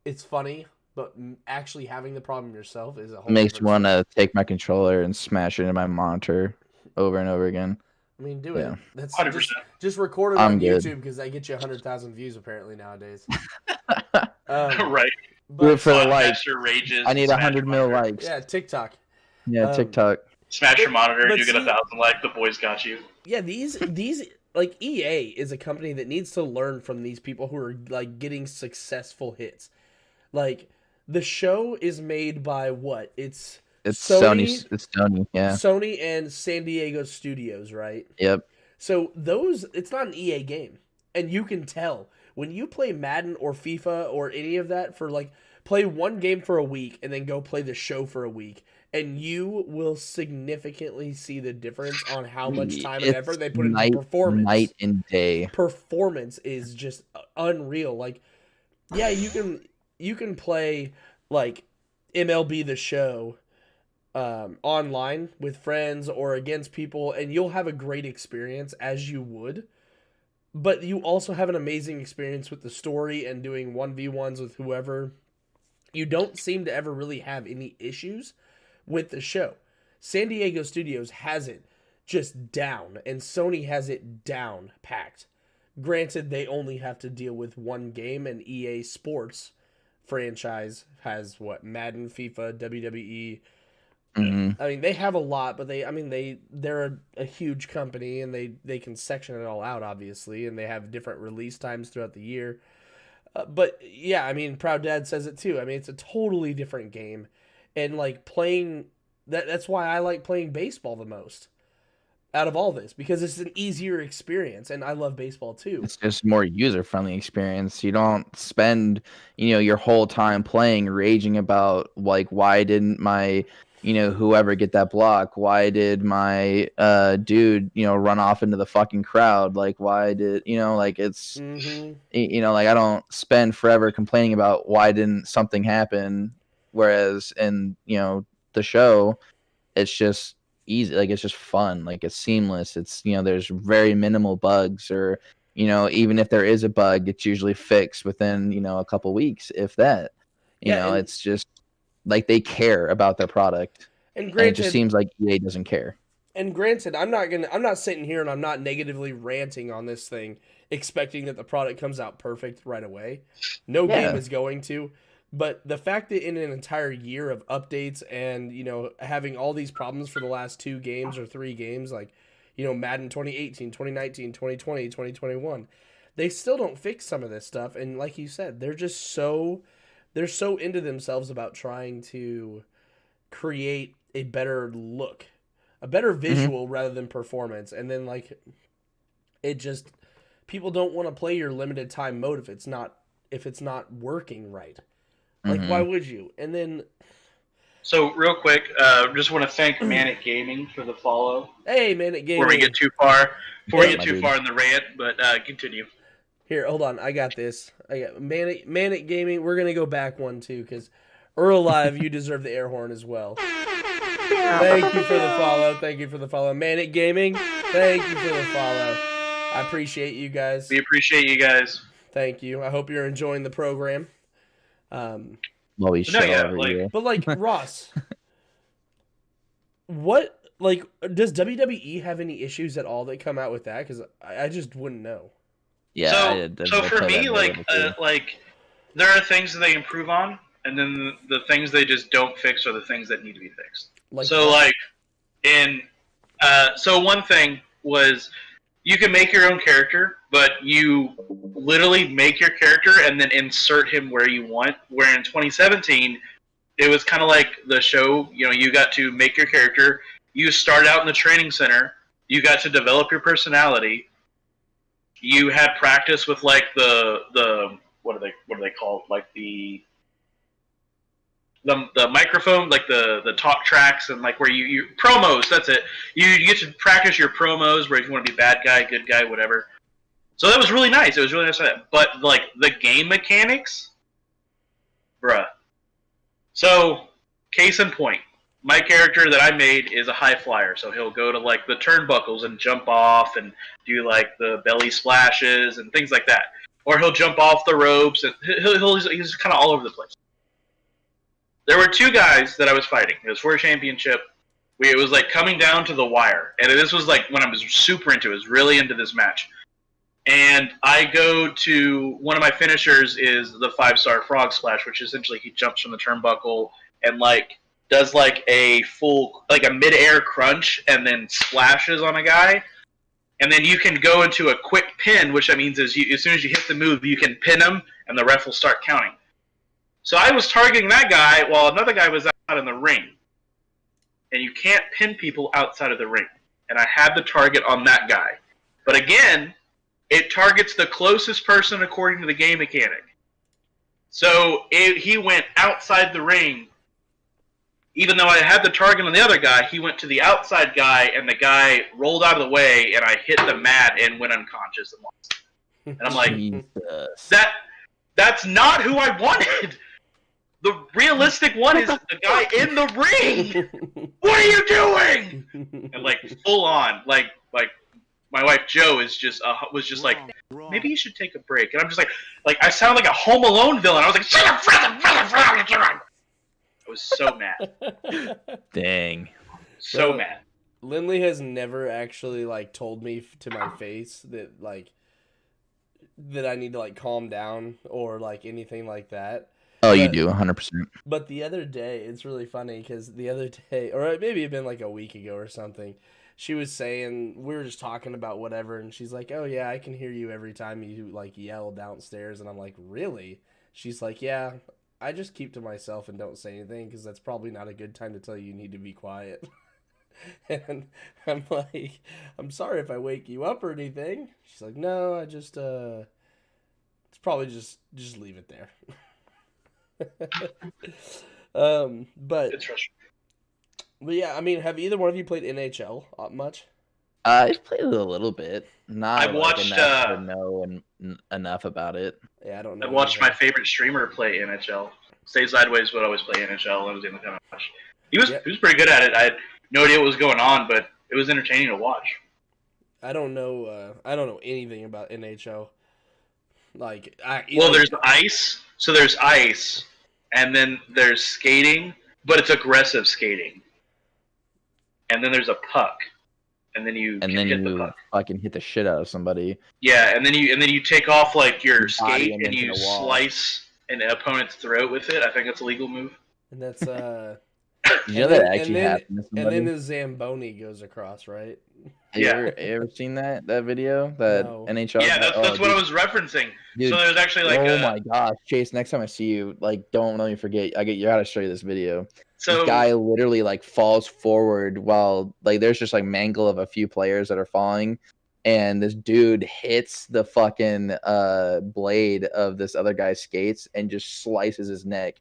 it's funny, but actually having the problem yourself is a whole. Makes me different want to take my controller and smash it into my monitor over and over again. I mean, do Yeah. it. That's 100%. just record it I'm on good. YouTube because I get you 100,000 views apparently nowadays. Right. Do it for the Podcaster likes. Rages. I need Smash 100 mil monitor. likes. Yeah, TikTok. Yeah, Um, TikTok. Smash your monitor, but you get see- 1,000 likes. The boys got you. Yeah, these like EA is a company that needs to learn from these people who are like getting successful hits. Like the show is made by what? It's Sony. It's Sony. Yeah. Sony and San Diego Studios, right? Yep. So it's not an EA game. And you can tell when you play Madden or FIFA or any of that for like play one game for a week and then go play the show for a week, and you will significantly see the difference on how much time and It's effort they put into night, performance. Night and day. Performance is just unreal. Like, yeah, you can play like MLB The Show online with friends or against people, and you'll have a great experience as you would. But you also have an amazing experience with the story and doing 1v1s with whoever. You don't seem to ever really have any issues with the show. San Diego Studios has it just down, and Sony has it down packed. Granted, they only have to deal with one game, and EA Sports franchise has what? Madden, FIFA, WWE. hmm I mean, they have a lot, but they're a huge company, and they can section it all out, obviously, and they have different release times throughout the year. But yeah, I mean, Proud Dad says it too. I mean, it's a totally different game, and like playing that's why I like playing baseball the most out of all this, because it's an easier experience, and I love baseball too. It's just more user friendly experience. You don't spend, your whole time playing raging about like why didn't my whoever get that block? Why did my dude, run off into the fucking crowd? Like why did like it's like I don't spend forever complaining about why didn't something happen. Whereas in, the show, it's just easy, like it's just fun, like it's seamless. It's there's very minimal bugs, or even if there is a bug, it's usually fixed within a couple weeks, if that. And it's just like they care about their product, and and it granted, just seems like EA doesn't care. And granted, I'm not sitting here and I'm not negatively ranting on this thing, expecting that the product comes out perfect right away. No Yeah. game is going to. But the fact that in an entire year of updates and, having all these problems for the last 2 games or 3 games, like, Madden 2018, 2019, 2020, 2021, they still don't fix some of this stuff. And like you said, they're so into themselves about trying to create a better look, a better visual rather than performance. And then like it just, people don't want to play your limited time mode if if it's not working right. Like, why would you? And then, So real quick, just want to thank Manic Gaming for the follow. hey, man, it gave Before we me. get too far, my dude. in the rant, but continue. Here, hold on. I got this. I got Manic Gaming. We're gonna go back one too, because Earl Live, you deserve the air horn as well. Thank you for the follow. Thank you for the follow. Manic Gaming, thank you for the follow. I appreciate you guys. We appreciate you guys. Thank you. I hope you're enjoying the program. Well, we shit yeah, over like- you. But like Ross, what like does WWE have any issues at all that come out with that? Because I just wouldn't know. Yeah. So for me, like there are things that they improve on, and then the things they just don't fix are the things that need to be fixed. Like So like so one thing was you can make your own character, but you literally make your character and then insert him where you want. Where in 2017, it was kind of like the show. You know, you got to make your character. You start out in the training center. You got to develop your personality. You had practice with like the what are they called? Like the microphone, like the talk tracks, and like where you promos. That's it. You get to practice your promos where if you want to be bad guy, good guy, whatever. So that was really nice. It was really nice. But like the game mechanics, bruh. So case in point, my character that I made is a high flyer. So he'll go to like the turnbuckles and jump off and do like the belly splashes and things like that. Or he'll jump off the ropes and he's kind of all over the place. There were two guys that I was fighting. It was for a championship. It was like coming down to the wire. And this was like when I was super into it. I was really into this match. And I go to one of my finishers is the 5-star frog splash, which essentially he jumps from the turnbuckle and like does like a full, like a mid-air crunch and then splashes on a guy. And then you can go into a quick pin, which that means is as soon as you hit the move, you can pin him and the ref will start counting. So I was targeting that guy while another guy was out in the ring. And you can't pin people outside of the ring. And I had the target on that guy. But again, it targets the closest person according to the game mechanic. So he went outside the ring. Even though I had the target on the other guy, he went to the outside guy, and the guy rolled out of the way, and I hit the mat and went unconscious and lost. And I'm like, Jesus. that's not who I wanted. The realistic one is the guy in the ring. What are you doing? And like full on, like my wife Jo was just like, maybe you should take a break. And I'm just like I sound like a Home Alone villain. I was like, shut up, I was so mad. Dang. So Bro, mad. Lindley has never actually like told me to my face that like that I need to like calm down or like anything like that. Oh, you But- do 100%. But the other day, it's really funny because the other day, or maybe it'd been like a week ago or something, she was saying, we were just talking about whatever, and she's like, oh yeah, I can hear you every time you like yell downstairs. And I'm like, really? She's like, yeah, I just keep to myself and don't say anything because that's probably not a good time to tell you need to be quiet. And I'm like, I'm sorry if I wake you up or anything. She's like, no, I just, it's probably just leave it there. But It's frustrating. yeah, I mean, have either one of you played NHL much? I've played it a little bit. Not I've watched, enough to know enough about it. Yeah, I don't know. I watched my favorite streamer play NHL. Stay Sideways would always play NHL. That was the only time I watched. He was pretty good at it. I had no idea what was going on, but it was entertaining to watch. I don't know anything about NHL. Like, There's ice. So there's ice, and then there's skating, but it's aggressive skating. And then there's a puck, and then you hit the puck. fucking hit the shit out of somebody. Yeah, and then you take off like your Body skate and and into you the wall. slice an opponent's throat with it. I think that's a legal move. and that's Did you know that actually happened to and somebody? then the Zamboni goes across, right? You Yeah. ever seen that video? That No. NHL? Yeah, that's what dude. I was referencing. Dude, So there's actually like oh my gosh, Chase! Next time I see you, like, don't let me forget. You gotta show you this video. so This guy literally like falls forward while like there's just like mangle of a few players that are falling, and this dude hits the fucking blade of this other guy's skates and just slices his neck,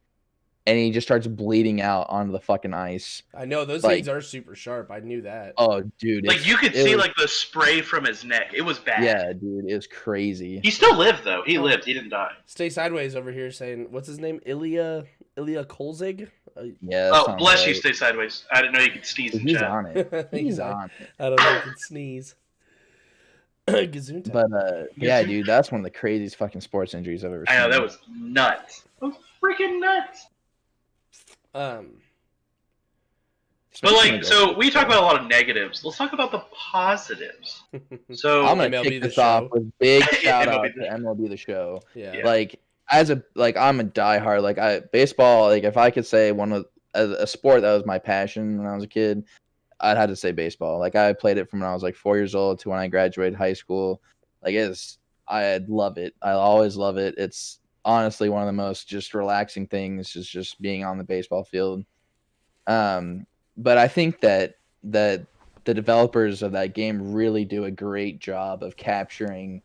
and he just starts bleeding out onto the fucking ice. I know those Like- things are super sharp. I knew that. Oh, dude! Like you could it see was- like the spray from his neck. It was bad. yeah, dude, it was crazy. He still lived though. He lived. He didn't die. Stay sideways over here saying, what's his name? Ilya Kolzig? Yeah. that Oh, sounds bless you. right. Stay sideways. I didn't know you could sneeze in He's chat. on it. He's He's on it. I don't know if I can sneeze. Gesundheit. But yeah, dude, that's one of the craziest fucking sports injuries I've ever seen. I know that was nuts. That was freaking nuts. But like, so we talk about a lot of negatives. Let's talk about the positives. So I'm gonna MLB kick The this off Show. with big Yeah, shout out MLB to The Show. MLB The Show. yeah. Yeah. Like I'm a diehard. Like baseball. Like if I could say a sport that was my passion when I was a kid, I'd have to say baseball. Like I played it from when I was like 4 years old to when I graduated high school. Like I love it. I always love it. It's honestly one of the most just relaxing things is just being on the baseball field. But I think that the developers of that game really do a great job of capturing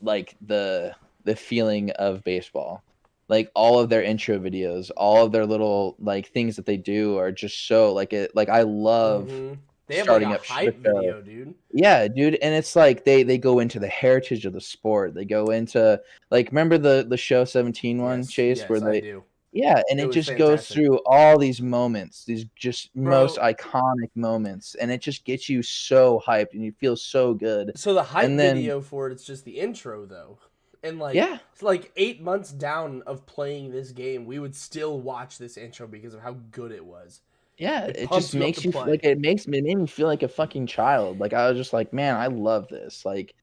like the feeling of baseball. Like all of their intro videos, all of their little like things that they do are just so like I love Mhm. They have starting like a up hype the show. video, dude. Yeah, dude, and it's like they go into the heritage of the sport. They go into like remember the show 17 one, Yes, Chase, yes, where I they do. yeah, and It it was just goes fantastic. through all these moments, these just Bro. most iconic moments, and it just gets you so hyped and you feel so good. So the hype And then- video for it's just the intro though. And like Yeah. it's like 8 months down of playing this game, we would still watch this intro because of how good it was. Yeah, It it pumps just you up makes to you play. like it made me feel like a fucking child. Like I was just like, man, I love this. Like,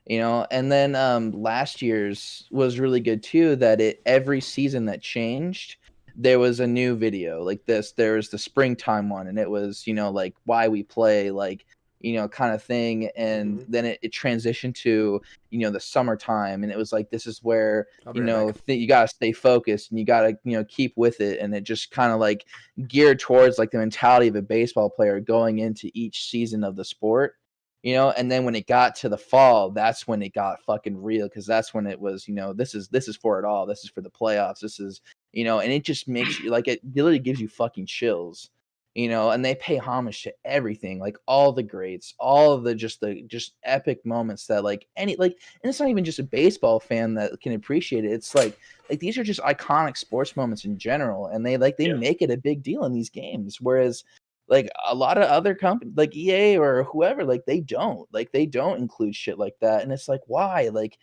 you know, and then last year's was really good too, that every season that changed, there was a new video. Like there was the springtime one, and it was, you know, like why we play, like, you know, kind of thing. And Mhm. then it transitioned to, you know, the summertime, and it was like this is where I'll be you right know back. you gotta stay focused and you gotta, you know, keep with it, and it just kind of like geared towards like the mentality of a baseball player going into each season of the sport, you know. And then when it got to the fall, that's when it got fucking real, because that's when it was, you know, this is for it all, this is for the playoffs, this is, you know. And it just makes you like, it literally gives you fucking chills, you know. And they pay homage to everything, like all the greats, all of the just epic moments that like any like, and it's not even just a baseball fan that can appreciate it. It's like these are just iconic sports moments in general, and they Yeah. make it a big deal in these games. Whereas like a lot of other companies like EA or whoever, like they don't include shit like that. And it's like, why? Like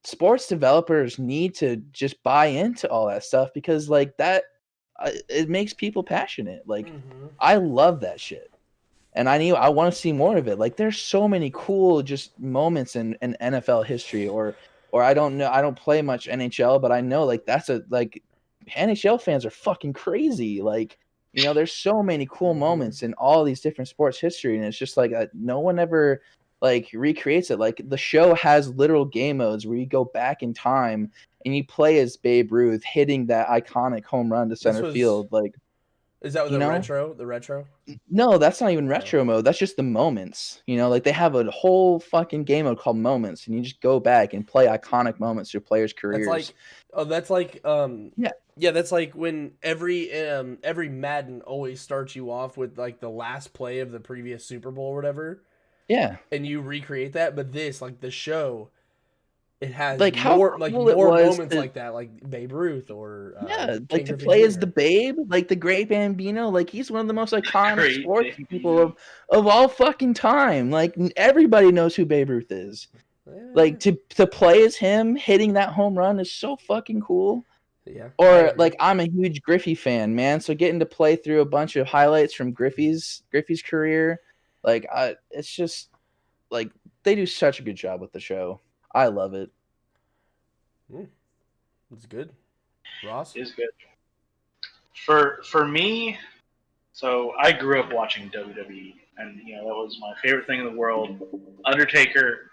sports developers need to just buy into all that stuff, because like that it makes people passionate. Like Mhm. I love that shit. And I want to see more of it. Like there's so many cool just moments in NFL history, or I don't know, I don't play much NHL, but I know like that's a like NHL fans are fucking crazy. Like, you know, there's so many cool moments in all these different sports history, and it's just like no one ever like recreates it. Like the show has literal game modes where you go back in time and you play as Babe Ruth hitting that iconic home run to center was- field. Like, Is that You the know? retro? The retro? no, that's not even retro mode. That's just the moments. You know, like they have a whole fucking game mode called Moments, and you just go back and play iconic moments through players' careers. That's like Yeah. Yeah, that's like when every Madden always starts you off with like the last play of the previous Super Bowl or whatever, Yeah, and you recreate that. But this, like the show, it has Like, how more cool it more was moments to- like that, like Babe Ruth or yeah, King like to Griffey play as Jr. the Babe, like the Great Bambino. Like he's one of the most iconic Great sports Bambino. people of all fucking time. Like everybody knows who Babe Ruth is. Yeah. Like to play as him hitting that home run is so fucking cool. yeah, I Or agree. like I'm a huge Griffey fan, man. So getting to play through a bunch of highlights from Griffey's career, like it's just like they do such a good job with the show. I love it. it's good. Ross, Is good. For me, so I grew up watching WWE, and you know that was my favorite thing in the world. Undertaker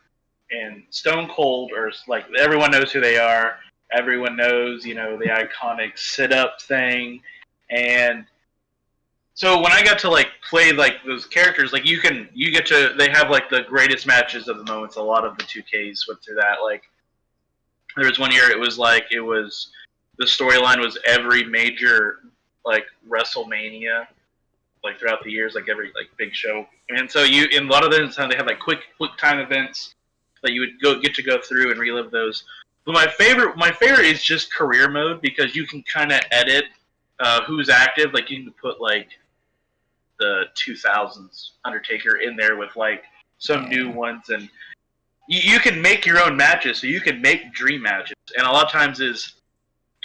and Stone Cold are like everyone knows who they are. Everyone knows, you know, the iconic sit up thing, and So when I got to like play like those characters, like they have like the greatest matches of the moments. A lot of the 2Ks went through that. Like there was one year it was the storyline was every major like WrestleMania like throughout the years, like every like big show. And so in a lot of them they had like quick time events that you would get to go through and relive those. But my favorite is just career mode because you can kind of edit who's active. Like you can put like the 2000s Undertaker in there with like some new ones, and you can make your own matches. So you can make dream matches, and a lot of times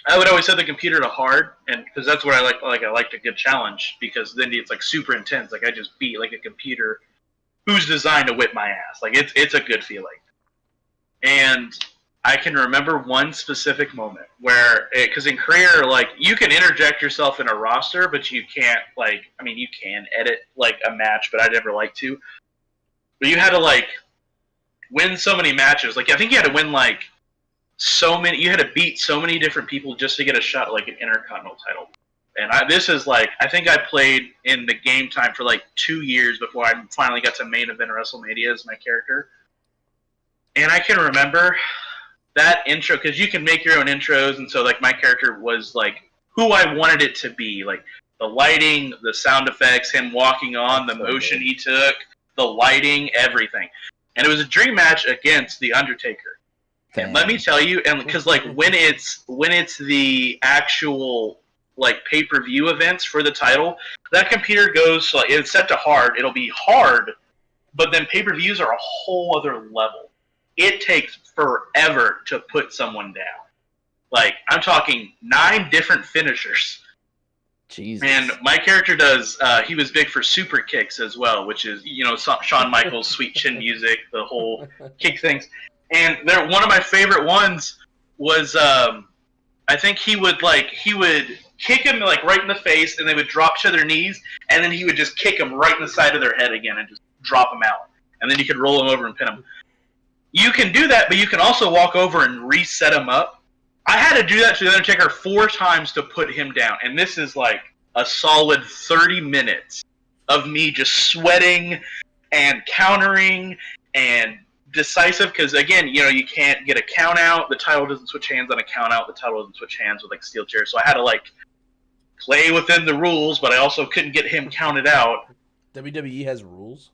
I would always set the computer to hard, and because that's what I like. Like I liked a good challenge because then it's like super intense. Like I just beat like a computer who's designed to whip my ass. Like it's a good feeling. And I can remember one specific moment where, because in career, like you can interject yourself in a roster, but you can't you can edit like a match, but I never like to. But you had to like win so many matches. Like I think you had to win like you had to beat so many different people just to get a shot at like an Intercontinental title. And I think I played in the game time for like 2 years before I finally got to main event WrestleMania as my character. And I can remember that intro, because you can make your own intros, and so like my character was like who I wanted it to be. Like the lighting, the sound effects, him walking on, the motion he took, the lighting, everything. And it was a dream match against The Undertaker. Damn. And let me tell you, and because like when it's the actual like pay-per-view events for the title, that computer goes like it's set to hard. It'll be hard, but then pay-per-views are a whole other level. It takes forever to put someone down. Like I'm talking 9 different finishers. Jesus. And my character does. He was big for super kicks as well, which is Shawn Michaels' sweet chin music, the whole kick things. And one of my favorite ones was I think he would kick him like right in the face, and they would drop to their knees, and then he would just kick him right in the side of their head again and just drop them out, and then you could roll them over and pin them. You can do that, but you can also walk over and reset him up. I had to do that to The Undertaker 4 times to put him down, and this is like a solid 30 minutes of me just sweating and countering and decisive, because again, you can't get a count out. The title doesn't switch hands on a count out. The title doesn't switch hands with like steel chair. So I had to like play within the rules, but I also couldn't get him counted out. WWE has rules?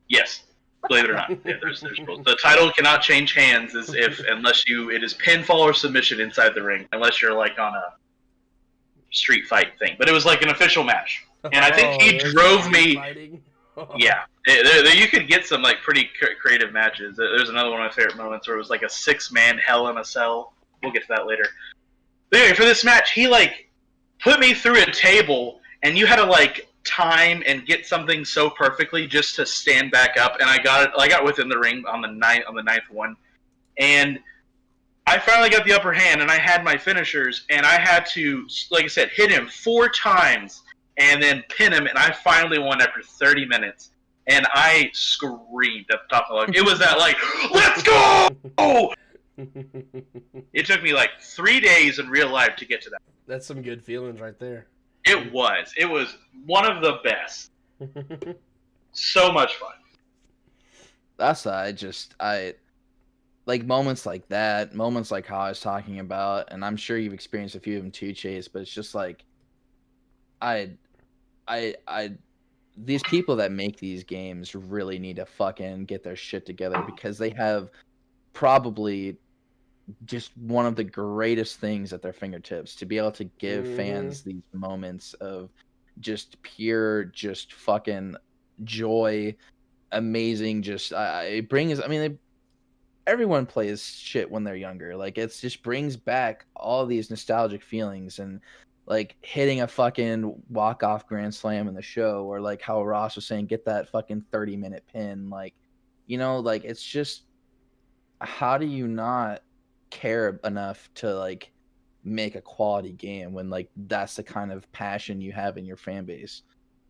Yes. Believe it or not, yeah, there's rules. The title cannot change hands unless it is pinfall or submission inside the ring, unless you're like on a street fight thing. But it was like an official match, and I think he drove me. Yeah, you could get some like pretty creative matches. There's another one of my favorite moments where it was like a 6-man Hell in a Cell. We'll get to that later. But anyway, for this match, he like put me through a table, and you had to like time and get something so perfectly just to stand back up, and I got within the ring on the ninth one, and I finally got the upper hand, and I had my finishers, and I had to, like I said, hit him 4 times and then pin him, and I finally won after 30 minutes, and I screamed at the top of the lungs. It was that like, let's go! It took me like 3 days in real life to get to that. That's some good feelings right there. It was one of the best. So much fun. That's I like moments like that, moments like how I was talking about, and I'm sure you've experienced a few of them too, Chase, but it's just like these people that make these games really need to fucking get their shit together, because they have probably just one of the greatest things at their fingertips to be able to give fans these moments of just pure, just fucking joy, amazing. Just it brings. I mean, everyone plays shit when they're younger. Like it just brings back all these nostalgic feelings, and like hitting a fucking walk-off grand slam in the show, or like how Ross was saying, get that fucking 30-minute pin. Like, like it's just, how do you not care enough to like make a quality game when like that's the kind of passion you have in your fan base?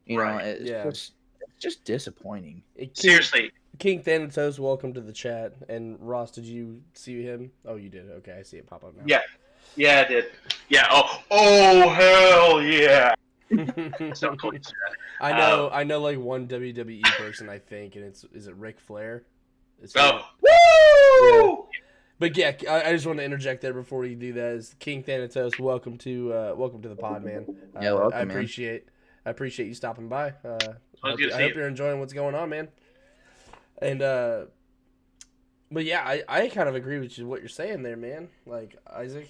It's just disappointing. Seriously. King Thanatos, welcome to the chat. And Ross, did you see him? Oh, you did. Okay, I see it pop up now. Yeah, I did. Yeah. Oh, hell yeah. Stone Cold used to do that. I know like one WWE person, I think, and is it Ric Flair? Is he- Oh, woo! But yeah, I just want to interject there before you do that. Is King Thanatos, welcome to the pod, man. Yeah, welcome, I man. appreciate you stopping by. I good to see hope you. you're enjoying what's going on, man. And but yeah, I kind of agree with what you're saying there, man. Like Isaac,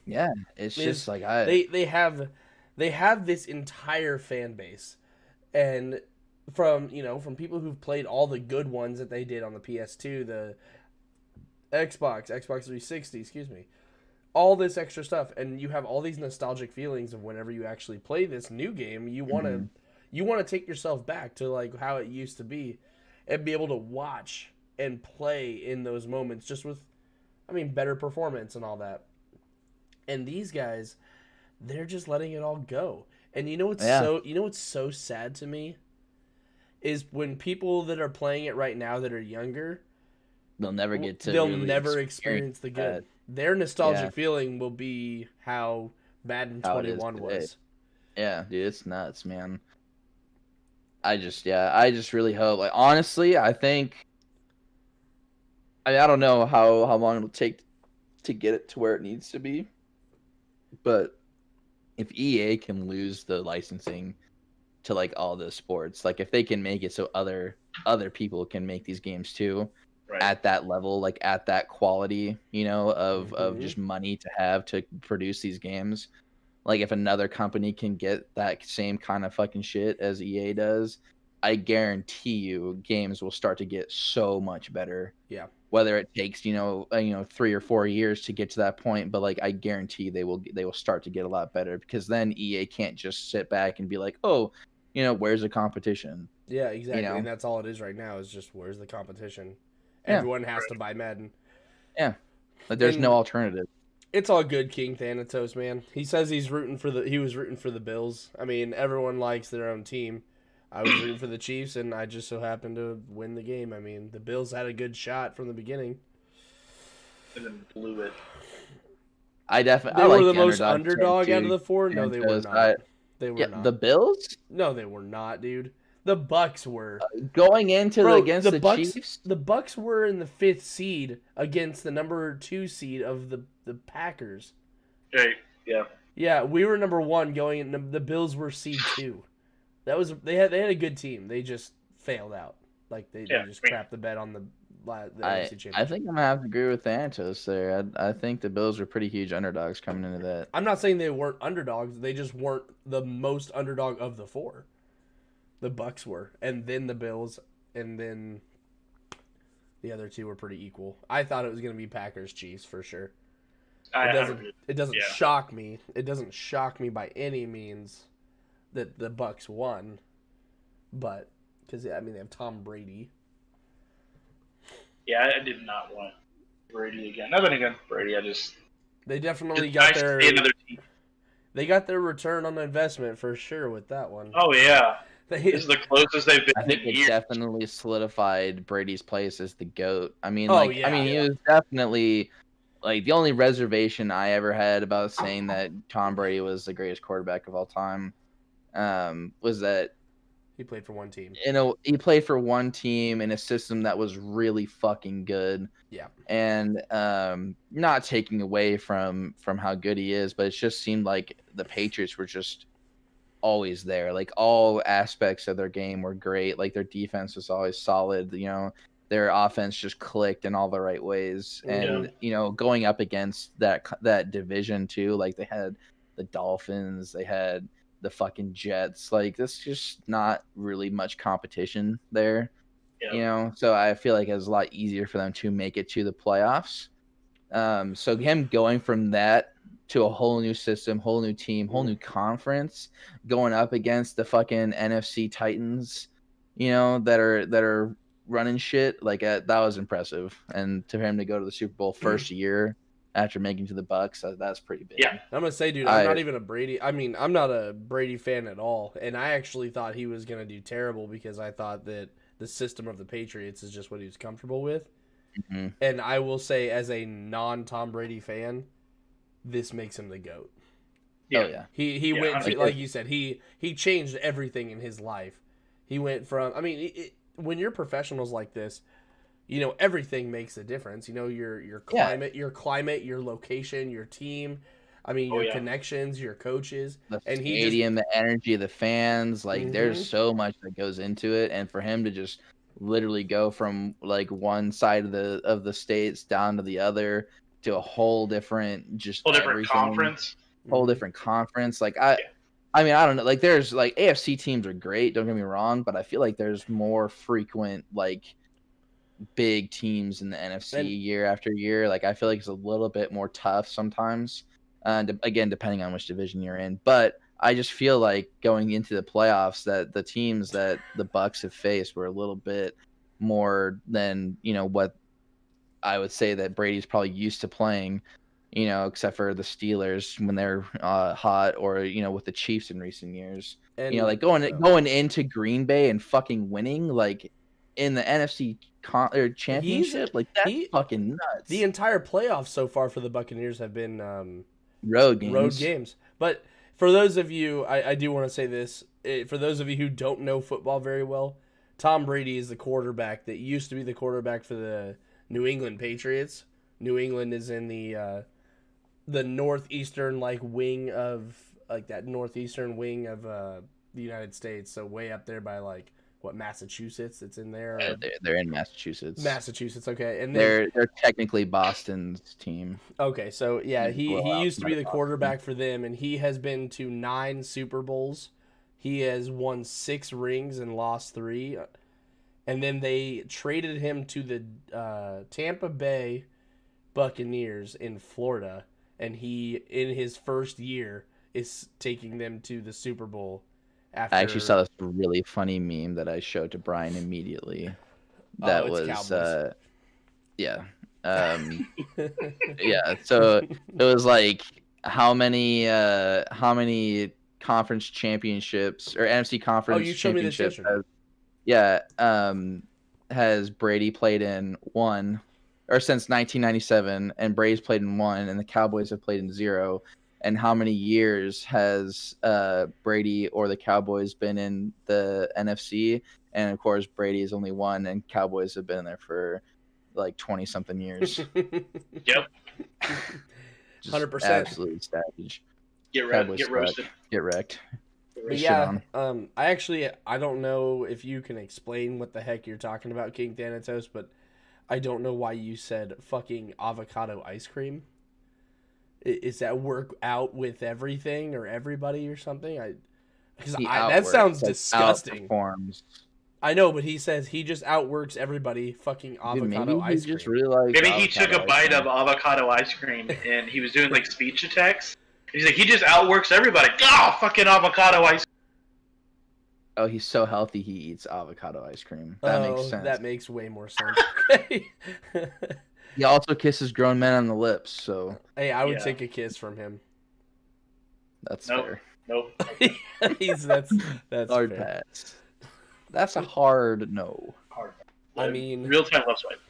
Yeah, it's Is- just like they have this entire fan base, and from people who've played all the good ones that they did on the PS2, the Xbox 360, excuse me, all this extra stuff, and you have all these nostalgic feelings of whenever you actually play this new game, you want to take yourself back to like how it used to be, and be able to watch and play in those moments just with, better performance and all that. And these guys, they're just letting it all go. And you know what's so sad to me is when people that are playing it right now that are younger, they'll never get to. they'll really never experience the good. that. Their nostalgic Yeah. feeling will be how Madden How it is 21 today. was. Yeah, dude, it's nuts, man. I just really hope. Like, honestly, I think. I don't know how long it'll take to get it to where it needs to be, but if EA can lose the licensing to like all the sports, like if they can make it so other people can make these games too, Right. at that level, like at that quality, of Mhm. just money to have to produce these games. Like if another company can get that same kind of fucking shit as EA does, I guarantee you games will start to get so much better. Yeah. Whether it takes 3 or 4 years to get to that point, but like I guarantee they will start to get a lot better, because then EA can't just sit back and be like, oh, where's the competition? Yeah, exactly. know? And that's all it is right now is just where's the competition? Yeah. Everyone has to buy Madden. Yeah, like there's And- no alternative. It's all good, King Thanatos, man. He says he was rooting for the Bills. Everyone likes their own team. I was rooting for the Chiefs, and I just so happened to win the game. The Bills had a good shot from the beginning. And then blew it. I definitely They I were like the most underdog underdog too, out of the four. No, they were Thanatos. not. They were Yeah, not. the Bills No, they were not, dude. The Bucks were. going into Bro, against the Bucks, Chiefs. The Bucks were in the 5th seed against the number 2 seed of the Packers. Right. Yeah. Yeah, we were number 1 going, and the Bills were seed 2. They had a good team. They just failed out. Like they just crapped the bet on the NFC Championship. I think I'm gonna have to agree with Thanatos there. I think the Bills were pretty huge underdogs coming into that. I'm not saying they weren't underdogs. They just weren't the most underdog of the 4. The Bucks were, and then the Bills, and then the other 2 were pretty equal. I thought it was going to be Packers Chiefs for sure. It doesn't yeah. shock me. It doesn't shock me by any means that the Bucks won, but because they have Tom Brady. Yeah, I did not want Brady again. Nothing against Brady. They definitely It's got nice their to see another team. they got their return on investment for sure with that one. Oh yeah, They, this is the closest they've been I think in it years. definitely solidified Brady's place as the GOAT. He was definitely like the only reservation I ever had about saying that Tom Brady was the greatest quarterback of all time was that he played for one team. he played for one team in a system that was really fucking good. Yeah. And not taking away from how good he is, but it just seemed like the Patriots were just always there. Like all aspects of their game were great. Like their defense was always solid. Their offense just clicked in all the right ways. And going up against that division too, like they had the Dolphins, they had the fucking Jets. Like there's just not really much competition there. Yeah. So I feel like it was a lot easier for them to make it to the playoffs. So him going from that to a whole new system, whole new team, whole new conference, going up against the fucking NFC Titans, that are running shit, like that was impressive. And to him to go to the Super Bowl first year after making to the Bucks, that's pretty big. Yeah. I'm gonna say, dude, I'm not even a Brady. I'm not a Brady fan at all, and I actually thought he was gonna do terrible because I thought that the system of the Patriots is just what he was comfortable with. Mm-hmm. And I will say, as a non-Tom Brady fan, this makes him the GOAT. Yeah. Oh yeah. He Yeah, went to, 100%. like you said, he changed everything in his life. He went from, I mean, when you're professionals like this, you know, everything makes a difference. You know, your climate, your location, your team. I mean, Oh, your yeah. connections, your coaches, The and he stadium, the energy of the fans, like there's Mhm. so much that goes into it, and for him to just literally go from like one side of the states down to the other to a whole different just Whole different everything, conference. whole Mhm. different conference. Like I mean, I don't know. Like there's like AFC teams are great, don't get me wrong, but I feel like there's more frequent like big teams in the NFC And- year after year. Like I feel like it's a little bit more tough sometimes. Again, depending on which division you're in, but I just feel like going into the playoffs that the teams that the Bucks have faced were a little bit more than what I would say that Brady's probably used to playing. Except for the Steelers when they're hot, or with the Chiefs in recent years. and Like going into Green Bay and fucking winning, like in the NFC championship, like that's he- fucking nuts. the entire playoffs so far for the Buccaneers have been road games. road games. But for those of you, I do want to say this. For those of you who don't know football very well, Tom Brady is the quarterback that used to be the quarterback for the New England Patriots. New England is in the northeastern wing of that northeastern wing of the United States. So way up there by Massachusetts. It's in there. Yeah, they're in Massachusetts. Massachusetts, okay. And then, they're technically Boston's team. okay, so yeah, he Blow out used to be the Boston. quarterback for them, and he has been to 9 Super Bowls. He has won 6 rings and lost 3. And then they traded him to the Tampa Bay Buccaneers in Florida, and he, in his first year, is taking them to the Super Bowl. After, I actually saw this really funny meme that I showed to Brian immediately. That it's was Cowboys. yeah. Yeah, so it was like how many conference championships or NFC conference you showed me this championships yesterday. has Brady played in? One, or since 1997, and Brady's played in 1 and the Cowboys have played in 0. And how many years has Brady or the Cowboys been in the NFC? And of course, Brady is only 1, and Cowboys have been there for like 20-something years. Yep. Just 100%. absolutely savage. Cowboys Get suck. roasted. Get wrecked. But Shit yeah, on. I don't know if you can explain what the heck you're talking about, King Thanatos, but I don't know why you said fucking avocado ice cream. Is that work out with everything or everybody or something? That sounds disgusting. Outperforms. I know, but he says he just outworks everybody. Fucking avocado Maybe ice he just cream. really likes Maybe he took avocado a ice bite cream. of avocado ice cream and he was doing like speech attacks. He's like, he just outworks everybody. Oh, fucking avocado ice cream. Oh, he's so healthy he eats avocado ice cream. That makes sense. That makes way more sense. Okay. He also kisses grown men on the lips, so Hey, I would Yeah. take a kiss from him. that's Nope. fair. Nope. That's Hard fair. pass. That's a hard no. I mean, real time left swipe.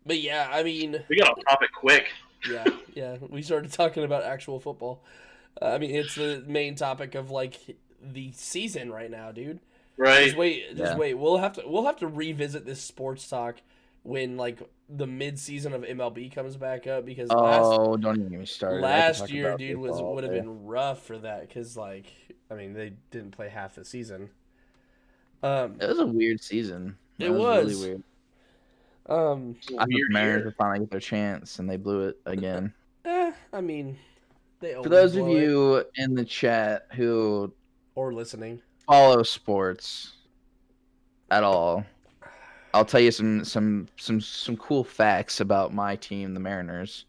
but yeah, I mean, We got off topic quick. yeah, we started talking about actual football. I mean, it's the main topic of the season right now, dude. Right. Just wait. Yeah. We'll have to revisit this sports talk when the mid season of MLB comes back up, because Oh, don't even get me started. I could last talk year, about dude, baseball would have all day. been rough for that, because I mean, they didn't play half the season. It was a weird season. It was was. really weird. Um, I thought the Weird Mariners year. would finally get their chance, and they blew it again. I mean, they For always those of blow it. you in the chat who or listening. follow sports at all, I'll tell you some cool facts about my team, the Mariners.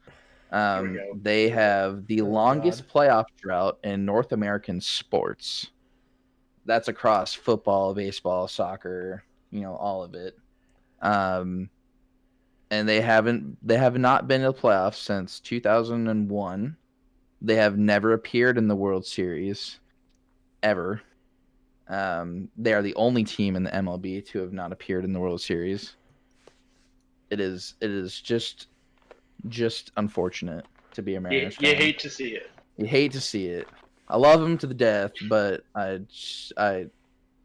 Here we go. They have the Oh, longest playoff drought in North American sports. That's across football, baseball, soccer, all of it. And they have not been in the playoffs since 2001. They have never appeared in the World Series ever. They are the only team in the MLB to have not appeared in the World Series. It is just unfortunate. to be a You, Mariners you fan. hate to see it. You hate to see it. I love them to the death, but I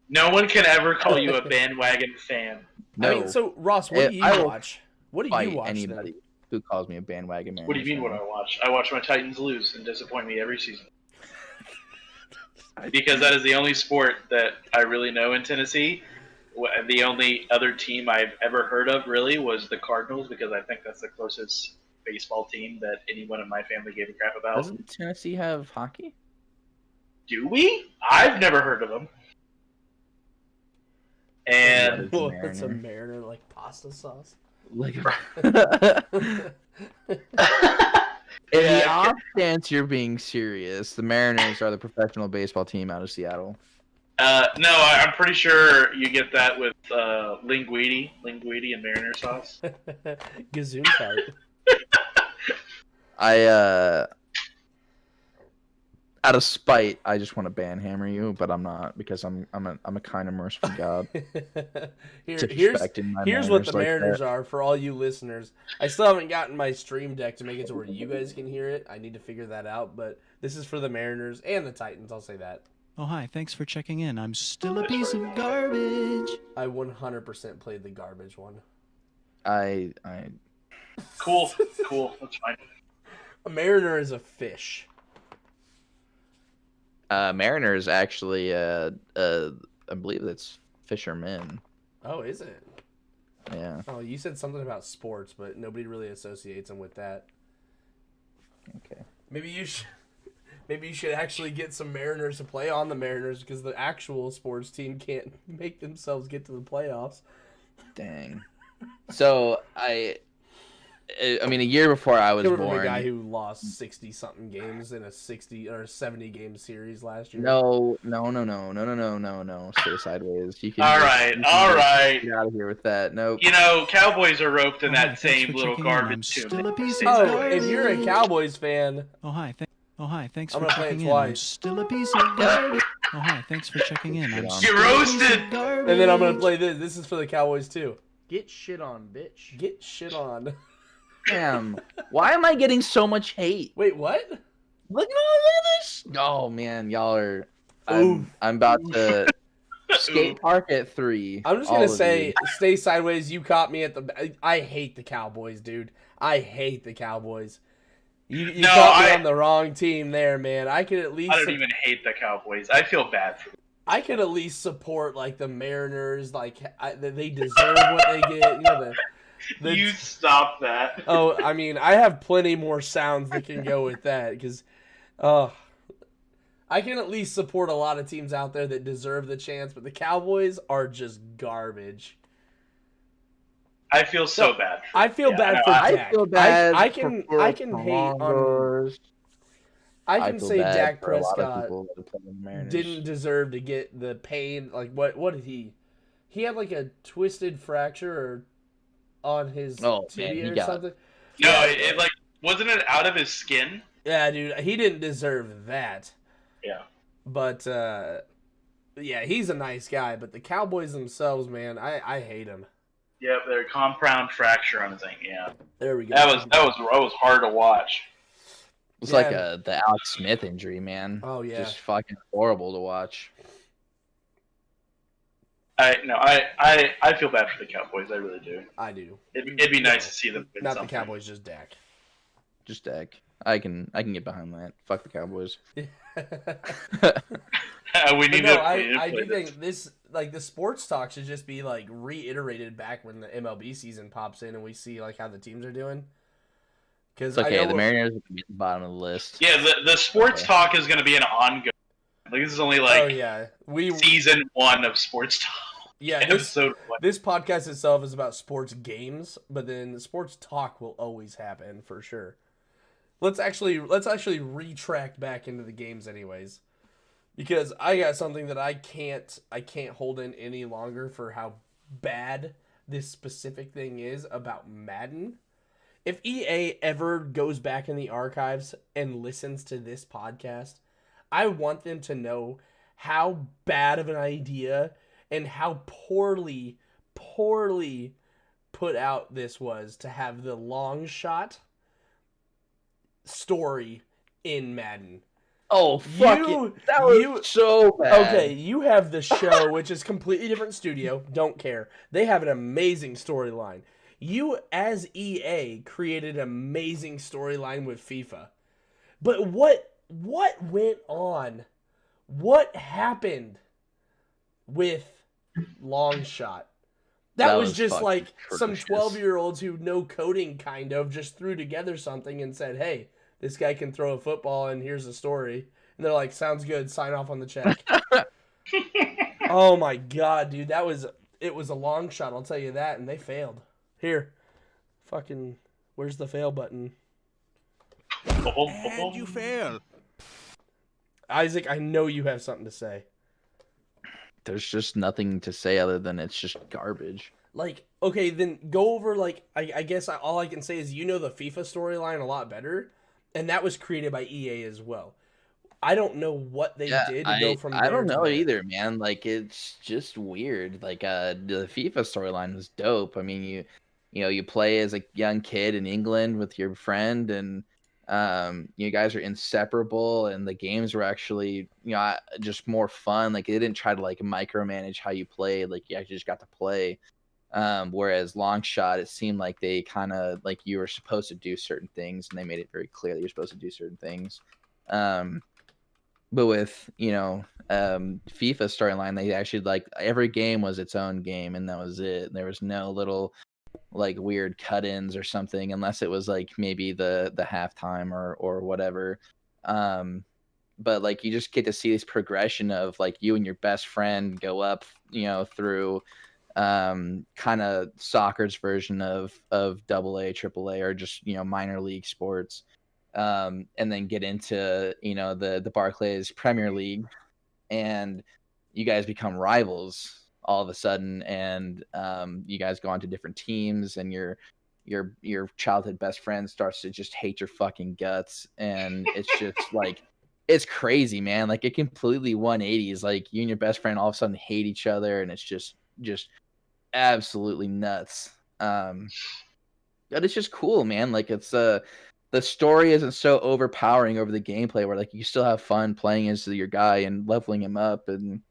No one can ever call you a bandwagon fan. no. I mean, so Ross, what do you I will watch? What do you fight watch anybody who calls me a bandwagon Mariners What do you mean? fan. What I watch? I watch my Titans lose and disappoint me every season. Because that is the only sport that I really know in Tennessee. The only other team I've ever heard of really was the Cardinals, because I think that's the closest baseball team that anyone in my family gave a crap about. Doesn't Tennessee have hockey? Do we? I've never heard of them. And What is What's a Mariner? Mariner like pasta sauce? Like, in Yeah, the off chance you're being serious, the Mariners are the professional baseball team out of Seattle. no, I'm pretty sure you get that with linguine and Mariner sauce. Gesundheit. Out of spite, I just want to banhammer you, but I'm not, because I'm a kind of merciful God. Here's Disrespecting my here's what the Mariners like Mariners that. are for all you listeners. I still haven't gotten my stream deck to make it to where you guys can hear it. I need to figure that out, but this is for the Mariners and the Titans. I'll say that. Oh, hi. Thanks for checking in. I'm still a piece of garbage. I 100% played the garbage one. I Cool, that's fine. A Mariner is a fish. Mariners actually, I believe that's fishermen. Oh, is it? Yeah. Oh, you said something about sports, but nobody really associates them with that. Okay. Maybe you should actually get some Mariners to play on the Mariners, because the actual sports team can't make themselves get to the playoffs. Dang. So I mean, a year before I was Coming from born. a guy who lost 60-something games in a 60 or 70 game series last year. No. Stay sideways. You can. All right. Get out of here with that. Nope. You know, Cowboys are roped in Oh, hi, that thanks same for little checking in. I'm garbage tune. still a piece of Oh, garbage. if you're a Cowboys fan, Oh, hi. Thanks I'm for gonna play it checking in. I'm twice. still a piece of garbage. Oh, hi. Thanks for checking in. I'm Get still Get a piece of roasted! garbage. and then I'm gonna play this. This is for the Cowboys too. Get shit on, bitch. Get shit on. Damn. Why am I getting so much hate? Wait, what? Look at this. Oh man, y'all are. I'm about to skate park at 3. I'm just all gonna of say, you. stay sideways. You caught me at the. I hate the Cowboys, dude. I hate the Cowboys. You No, caught me I- on the wrong team there, man. I could at least. I don't even hate the Cowboys. I feel bad for them. I could at least support like the Mariners. Like they deserve what they get. You know the You stop that. Oh, I mean, I have plenty more sounds that can go with that, because, I can at least support a lot of teams out there that deserve the chance, but the Cowboys are just garbage. I feel so bad. For I feel yeah, bad no, for I Dak. feel bad. I can for I can hate on. Broncos. I can feel say bad Dak for a lot of Prescott people that play in the Mariners. didn't deserve to get the pain. Like what did he? He had like a twisted fracture or on his Oh, man, tibia he or got- something. No, Yeah. it like wasn't it out of his skin? Yeah, dude, he didn't deserve that. Yeah. But yeah, he's a nice guy. But the Cowboys themselves, man, I hate him. Yep, their compound fracture on his thing. Yeah, There we go. that was hard to watch. It's Yeah. like the Alex Smith injury, man. Oh yeah. Just fucking horrible to watch. I feel bad for the Cowboys. I really do. I do. It'd be nice to see them win Not something. the Cowboys, just Dak. Just Dak. I can get behind that. Fuck the Cowboys. we But need no, to. I do think this, like, the sports talk should just be like reiterated back when the MLB season pops in and we see like how the teams are doing. Because It's okay. The Mariners will be at the bottom of the list. Yeah, the sports Okay. talk is going to be an ongoing. Like this is only like oh yeah, season 1 of sports talk. yeah. This Episode 1. this podcast itself is about sports games, but then the sports talk will always happen for sure. Let's actually retract back into the games anyways, because I got something that I can't hold in any longer for how bad this specific thing is about Madden. If EA ever goes back in the archives and listens to this podcast, I want them to know how bad of an idea and how poorly put out this was to have the long shot story in Madden. Oh, fuck You- it. That was you- so bad. Okay, you have the show, which is completely different studio. Don't care. They have an amazing storyline. You, as EA, created an amazing storyline with FIFA. But what went on? What happened with Longshot? That was just fucking like some atrocious. 12-year-olds who know coding kind of just threw together something and said, hey, this guy can throw a football and here's the story. And they're like, sounds good, sign off on the check. Oh my god, dude, it was a long shot, I'll tell you that, and they failed. Here. Fucking, where's the fail button? And you fail. Isaac, I know you have something to say. There's just nothing to say other than it's just garbage. Like, okay, then go over, like, I guess all I can say is you know the FIFA storyline a lot better, and that was created by EA as well. I don't know what they did to go from there I don't to know there. either, man. Like, it's just weird. Like, the FIFA storyline was dope. I mean, you play as a young kid in England with your friend, and you guys are inseparable, and the games were actually, just more fun. Like, they didn't try to like micromanage how you played. Like, you actually just got to play. Whereas Longshot, it seemed like they kind of like you were supposed to do certain things, and they made it very clear that you're supposed to do certain things. But with FIFA storyline, they actually like every game was its own game, and that was it. There was no little like weird cut-ins or something, unless it was like maybe the halftime or whatever. But like you just get to see this progression of like you and your best friend go up, through kind of soccer's version of AA, AAA, or just minor league sports. And then get into the Barclays Premier League, and you guys become rivals all of a sudden, and you guys go on to different teams, and your childhood best friend starts to just hate your fucking guts, and it's just like it's crazy, man. Like it completely 180s. Like you and your best friend all of a sudden hate each other, and it's just absolutely nuts. But it's just cool, man. Like it's the story isn't so overpowering over the gameplay, where like you still have fun playing as your guy and leveling him up, and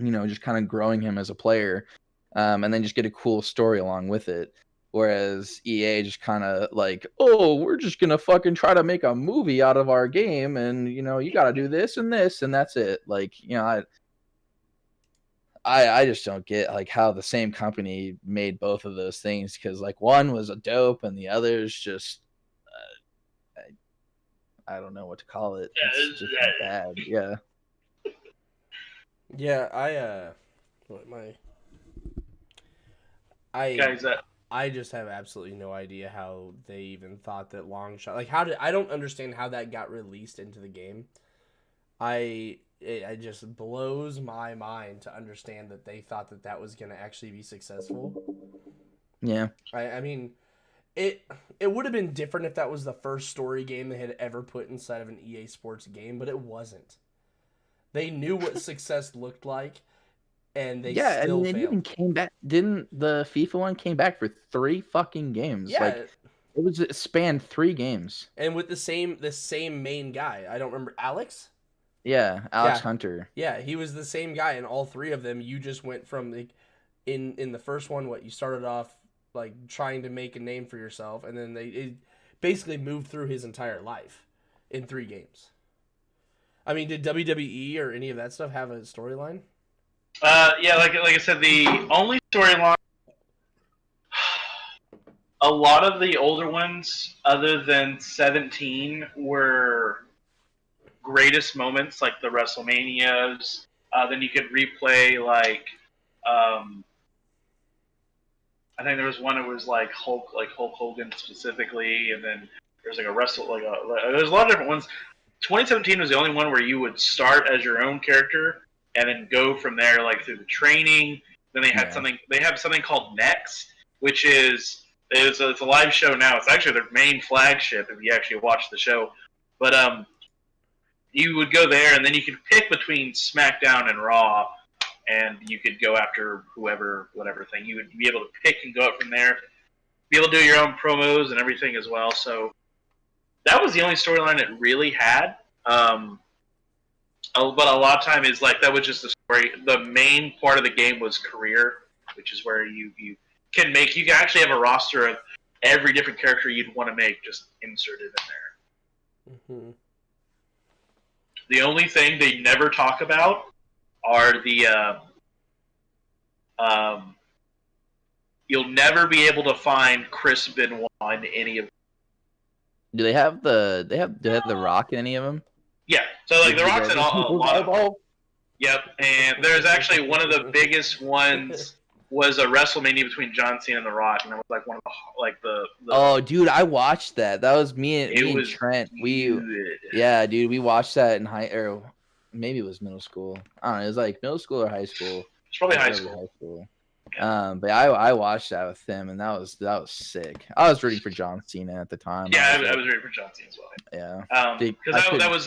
just kind of growing him as a player, and then just get a cool story along with it. Whereas EA just kind of like, oh, we're just gonna fucking try to make a movie out of our game, and you got to do this and this, and that's it. Like I just don't get like how the same company made both of those things, because like one was a dope and the other's just I don't know what to call it. It's just bad. Yeah. Yeah, Guys, I just have absolutely no idea how they even thought that Longshot. Like, I don't understand how that got released into the game. It just blows my mind to understand that they thought that was going to actually be successful. Yeah. I mean, it would have been different if that was the first story game they had ever put inside of an EA Sports game, but it wasn't. They knew what success looked like, and they still it failed. even came back. Didn't the FIFA one came back for 3 fucking games? Yeah, Like it spanned 3 games. and with the same main guy. I don't remember, Alex. Yeah, Alex Yeah. Hunter. Yeah, he was the same guy in all 3 of them. You just went from like in the first one, you started off like trying to make a name for yourself, and then it basically moved through his entire life in 3 games. I mean, did WWE or any of that stuff have a storyline? yeah, like I said, the only storyline, a lot of the older ones, other than 17, were greatest moments, like the WrestleManias. Then you could replay like, I think there was one that was like Hulk Hogan specifically, and then there's like there's a lot of different ones. 2017 was the only one where you would start as your own character and then go from there, like through the training. Then they had something. They have something called Next, which it's a live show now. It's actually their main flagship if you actually watch the show. But you would go there, and then you could pick between SmackDown and Raw, and you could go after whatever thing. You would be able to pick and go up from there. Be able to do your own promos and everything as well. So that was the only storyline it really had. But a lot of time is like that was just the story. The main part of the game was career, which is where you can actually have a roster of every different character you'd want to make just inserted in there. Mm-hmm. The only thing they never talk about are the you'll never be able to find Chris Benoit in any of. Do they have the Rock in any of them? Yeah, so like the Rock's in a lot of them. Yep, and there's actually one of the biggest ones was a WrestleMania between John Cena and The Rock, and that was like one of the Oh, dude, I watched that. That was me and Trent. Yeah, dude, we watched that in maybe it was middle school. I don't know. It was like middle school or high school. It's probably high school. But I watched that with him, and that was sick. I was rooting for John Cena at the time. Yeah, I was rooting for John Cena as well. Yeah, because that was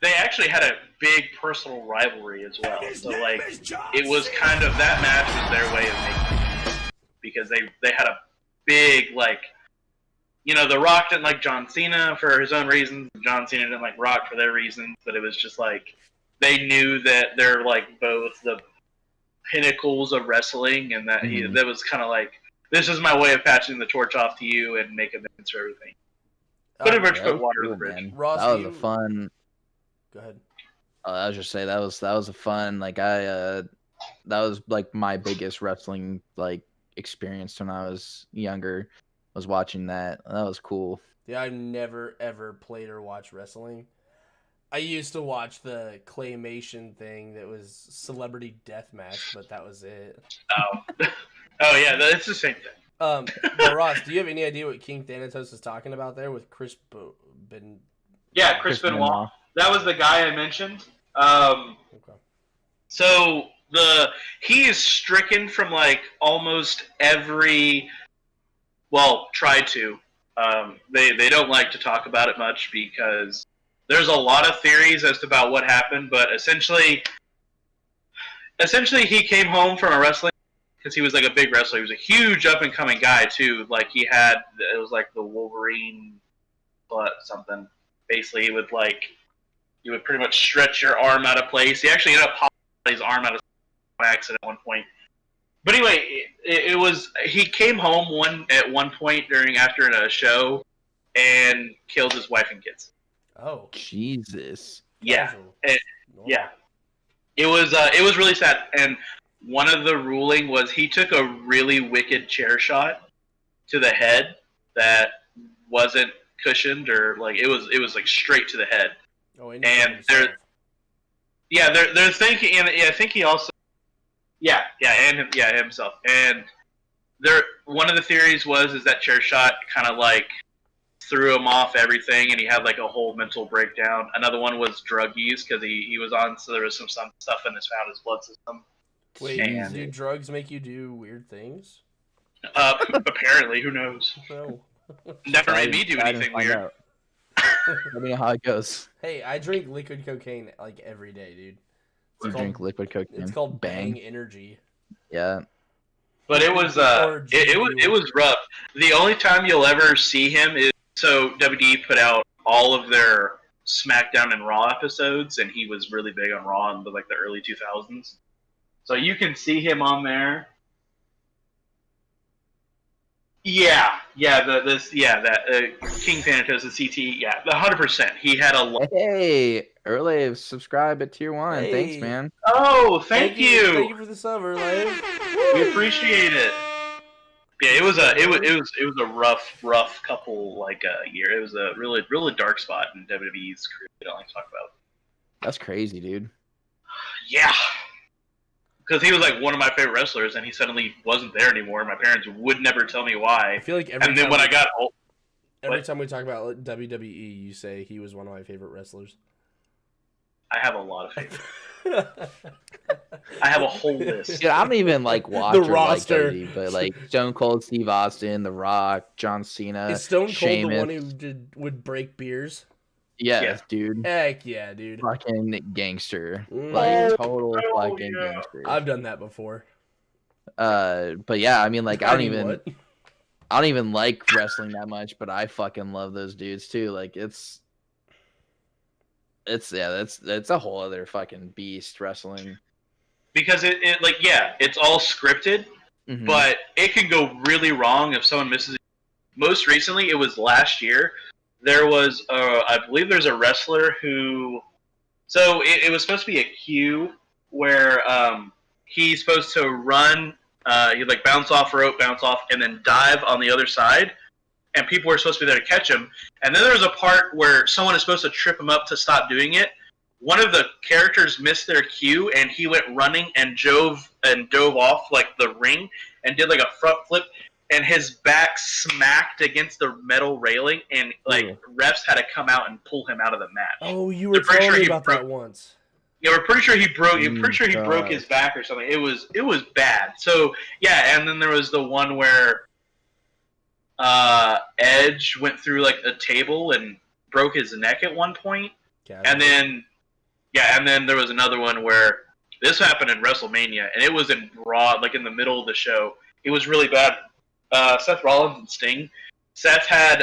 they actually had a big personal rivalry as well. So like it was kind of that match was their way of making it because they had a big like. The Rock didn't like John Cena for his own reasons. John Cena didn't like Rock for their reasons, but it was just like they knew that they're like both the pinnacles of wrestling, and that that was kind of like, this is my way of patching the torch off to you and make amends for everything. Pretty much put water on the bridge. Ross, that was a fun. Go ahead. I was just say that was a fun that was like my biggest wrestling like experience when I was younger. Was watching that. That was cool. Yeah, I never ever played or watched wrestling. I used to watch the claymation thing that was Celebrity Deathmatch, but that was it. Oh yeah, it's the same thing. But Ross, do you have any idea what King Thanatos is talking about there with Chris Benoit? Yeah, Chris Benoit. That was the guy I mentioned. Okay. So he is stricken from like almost every. Well, try to. They don't like to talk about it much because there's a lot of theories as to about what happened, but essentially he came home from a wrestling because he was like a big wrestler. He was a huge up and coming guy too. Like it was like the Wolverine butt something. Basically, he would pretty much stretch your arm out of place. He actually ended up popping his arm out of accident at one point. But anyway, it was he came home at one point after a show and killed his wife and kids. Oh, Jesus! Yeah, yeah. It was really sad. And one of the ruling was he took a really wicked chair shot to the head that wasn't cushioned or like it was like straight to the head. Oh, and they're thinking, and I think he also. Himself. And one of the theories is that chair shot kind of like threw him off everything, and he had like a whole mental breakdown. Another one was drug use because he was on, so there was some stuff in his blood system. Wait, do drugs make you do weird things? Apparently, who knows? No. Never made me do anything weird. Let me know how it goes. Hey, I drink liquid cocaine like every day, dude. Drink liquid cocaine. It's called Bang Energy. Yeah. But it was it was rough. The only time you'll ever see him is WWE put out all of their SmackDown and Raw episodes, and he was really big on Raw in the early 2000s. So you can see him on there. King Thanatos, the CT, 100%. He had a lot. Hey, Erlave, subscribe at tier 1. Hey. Thanks, man. Oh, thank you. Thank you for the sub, Erlave. We appreciate it. Yeah, it was a rough couple year. It was a really dark spot in WWE's career. They don't like to talk about. That's crazy, dude. Yeah. Because he was like one of my favorite wrestlers, and he suddenly wasn't there anymore. My parents would never tell me why. I feel like every time we talk about WWE, you say he was one of my favorite wrestlers. I have a lot of favorites. I have a whole list. Dude, I don't even watch the or roster, but Stone Cold Steve Austin, The Rock, John Cena. Is Stone Cold Sheamus. the one who would break beers? Yes, dude. Heck yeah, dude. Fucking gangster. Total fucking gangster. I've done that before. But yeah, I mean, I don't even. What? I don't even like wrestling that much, but I fucking love those dudes too. Like it's that's a whole other fucking beast wrestling. Because it's all scripted, Mhm. but it can go really wrong if someone misses. Most recently, it was last year. There was, I believe, there's a wrestler who. So it was supposed to be a cue where he's supposed to run. He'd like bounce off rope, bounce off, and then dive on the other side. And people were supposed to be there to catch him. And then there was a part where someone is supposed to trip him up to stop doing it. One of the characters missed their cue, and he went running and dove off like the ring and did like a front flip, and his back smacked against the metal railing, and like refs had to come out and pull him out of the match. Oh, you were I'm pretty telling sure me he about that once. Yeah, we're pretty sure he broke. I'm pretty sure he God. broke his back or something. It was bad. So yeah, and then there was the one where Edge went through like a table and broke his neck at one point, and then there was another one where this happened in WrestleMania, and it was in broad, like in the middle of the show. It was really bad. Seth Rollins and Sting. Seth had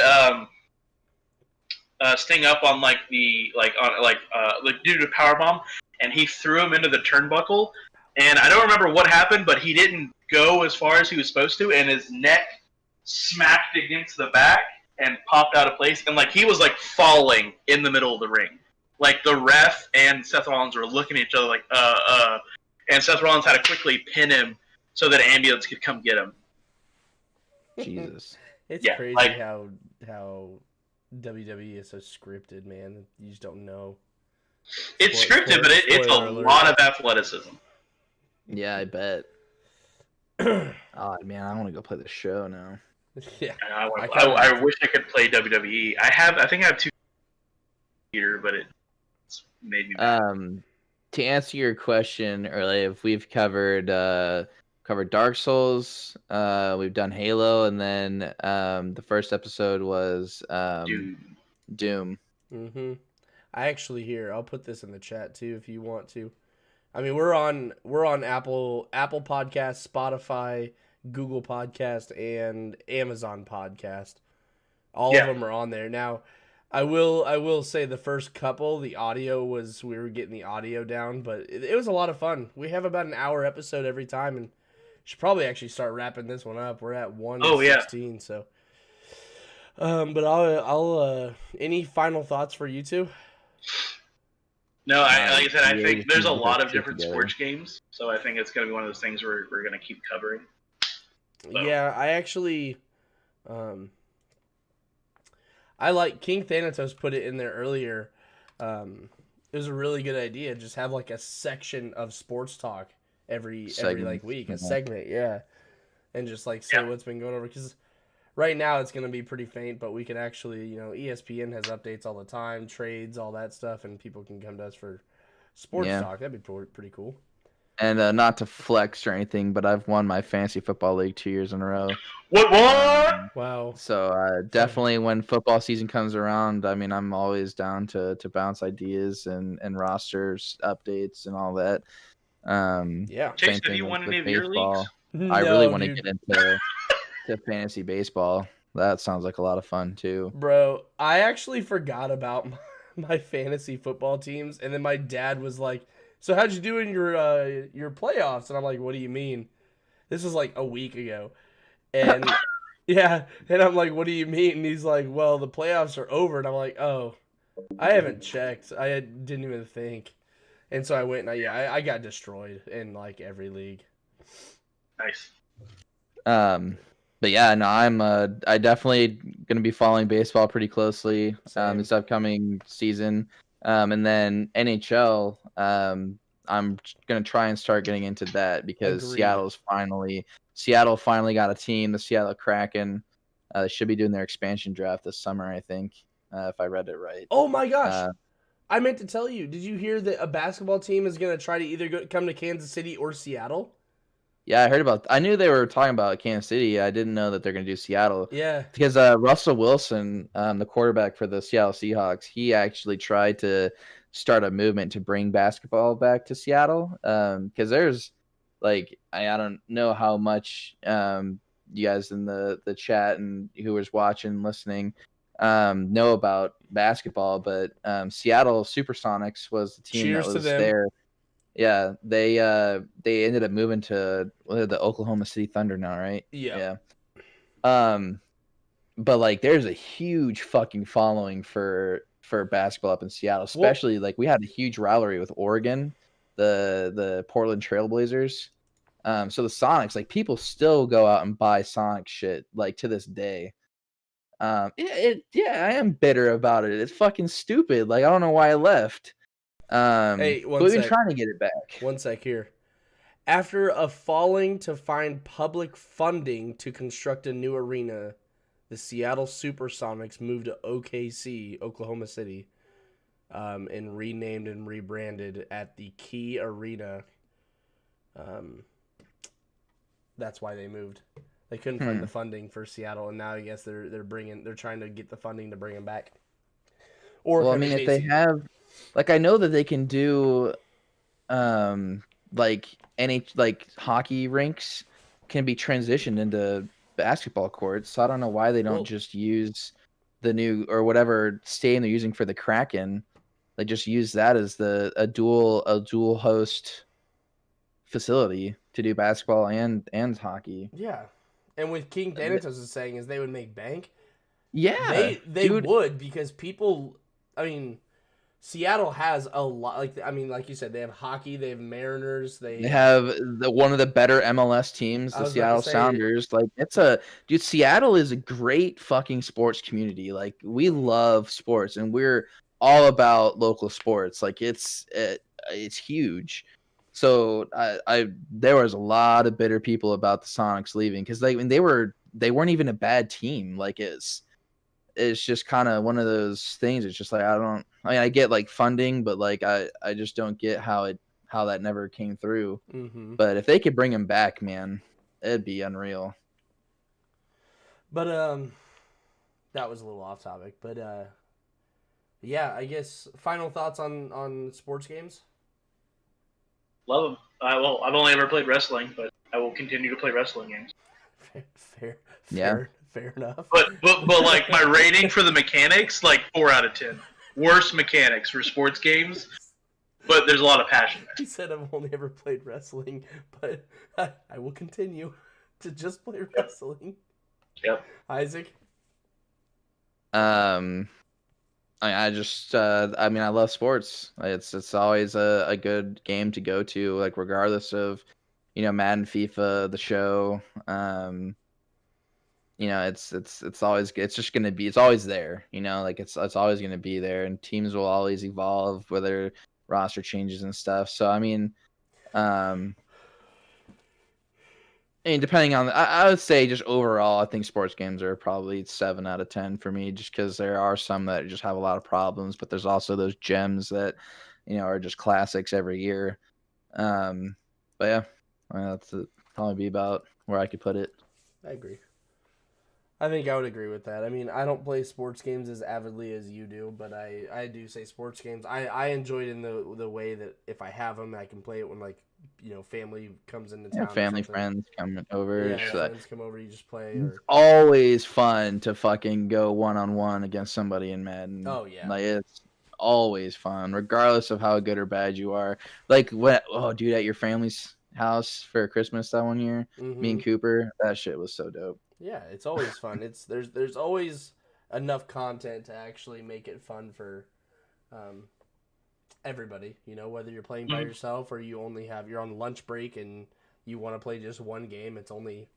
Sting up on due to powerbomb, and he threw him into the turnbuckle. And I don't remember what happened, but he didn't go as far as he was supposed to, and his neck smacked against the back and popped out of place, and like he was like falling in the middle of the ring. Like the ref and Seth Rollins were looking at each other like and Seth Rollins had to quickly pin him so that ambulance could come get him. Jesus. It's crazy how WWE is so scripted, man. You just don't know. It's scripted, but it's a lot of athleticism. Yeah, I bet. Oh man, I want to go play the show now. Yeah, I wish I could play WWE. I think I have two here, but it's made me mad. To answer your question earlier, if we've covered Dark Souls, we've done Halo, and then the first episode was Doom. Mm-hmm. I actually I'll put this in the chat too if you want to. I mean, we're on Apple Podcast, Spotify, Google Podcast, and Amazon Podcast. All of them are on there. Now, I will say the first couple, the audio we were getting the audio down, but it was a lot of fun. We have about an hour episode every time, and should probably actually start wrapping this one up. We're at 1:16, so. But I'll any final thoughts for you two? No, like I said, I think there's a lot of different sports games, so I think it's going to be one of those things we're going to keep covering. So. Yeah, I actually, I like King Thanatos put it in there earlier. It was a really good idea. Just have like a section of sports talk every like week, a segment, and just like say what's been going over. Because right now it's going to be pretty faint, but we can actually, ESPN has updates all the time, trades, all that stuff, and people can come to us for sports talk. That'd be pretty cool. And not to flex or anything, but I've won my fantasy football league 2 years in a row. What? Wow. So definitely when football season comes around, I mean, I'm always down to bounce ideas and rosters updates and all that. Chase, have you won any of your leagues? I really want to get into fantasy baseball. That sounds like a lot of fun too. Bro, I actually forgot about my fantasy football teams, and then my dad was like, "So how'd you do in your playoffs?" And I'm like, "What do you mean?" This was like a week ago. And and I'm like, "What do you mean?" And he's like, "Well, the playoffs are over." And I'm like, "Oh, I haven't checked. I didn't even think." And so I went and I got destroyed in like every league. Nice. But yeah, no, I definitely gonna be following baseball pretty closely this upcoming season. And then NHL, I'm gonna try and start getting into that because Agreed. Seattle finally got a team, the Seattle Kraken. They should be doing their expansion draft this summer, I think, if I read it right. Oh my gosh. I meant to tell you, did you hear that a basketball team is going to try to either come to Kansas City or Seattle? Yeah, I heard I knew they were talking about Kansas City. I didn't know that they're going to do Seattle. Yeah. Because Russell Wilson, the quarterback for the Seattle Seahawks, he actually tried to start a movement to bring basketball back to Seattle. Because there's, I don't know how much you guys in the chat and who was watching, listening, know about basketball, but Seattle SuperSonics was the team Cheers that to was them. there. Yeah, they ended up moving to the Oklahoma City Thunder now, right? Yeah. But like, there's a huge fucking following for basketball up in Seattle, especially like we had a huge rivalry with Oregon, the Portland Trailblazers. So the Sonics, like people still go out and buy Sonic shit like to this day. Yeah, I am bitter about it. It's fucking stupid. Like I don't know why I left. Hey, but we've been trying to get it back. One sec here. After a falling to find public funding to construct a new arena, the Seattle SuperSonics moved to OKC, Oklahoma City, and renamed and rebranded at the Key Arena. That's why they moved. They couldn't find the funding for Seattle, and now I guess they're trying to get the funding to bring them back. Or well, I mean, if they have, like, I know that they can do, like hockey rinks can be transitioned into basketball courts. So I don't know why they don't just use the new or whatever stadium they're using for the Kraken. They just use that as a dual host facility to do basketball and hockey. Yeah, and what King Thanatos is saying is they would make bank. Yeah, they would, because people. I mean, Seattle has a lot. Like you said, they have hockey. They have Mariners. They have one of the better MLS teams, the Seattle Sounders. Like Seattle is a great fucking sports community. Like we love sports, and we're all about local sports. Like it's huge. So there was a lot of bitter people about the Sonics leaving because they weren't even a bad team. Like it's just kind of one of those things. It's just like I get like funding, but like I just don't get how that never came through. Mm-hmm. But if they could bring him back, man, it'd be unreal. But that was a little off topic. But yeah, I guess final thoughts on sports games. Love them. Well, I've only ever played wrestling, but I will continue to play wrestling games. Fair enough. But like my rating for the mechanics, like 4 out of 10. Worst mechanics for sports games, but there's a lot of passion there. He said I've only ever played wrestling, but I will continue to just play wrestling. Yep. Isaac? I love sports. It's always a good game to go to, like regardless of, Madden, FIFA, the show. It's always it's just gonna be it's always there. Like it's always gonna be there, and teams will always evolve, whether roster changes and stuff. So I mean, depending on I would say just overall, I think sports games are probably 7 out of 10 for me, just because there are some that just have a lot of problems, but there's also those gems that are just classics every year. But yeah, that's probably be about where I could put it. I agree. I think I would agree with that. I mean, I don't play sports games as avidly as you do, but I do say sports games. I enjoy it in the way that if I have them, I can play it when family comes into town. Family, friends come over. Yeah, friends come over, you just play. It's always fun to fucking go 1-on-1 against somebody in Madden. Oh yeah, like it's always fun, regardless of how good or bad you are. Like at your family's house for Christmas that one year, me and Cooper, that shit was so dope. Yeah, it's always fun. There's always enough content to actually make it fun for everybody. Whether you're playing by yourself or you're on lunch break and you want to play just one game. It's only,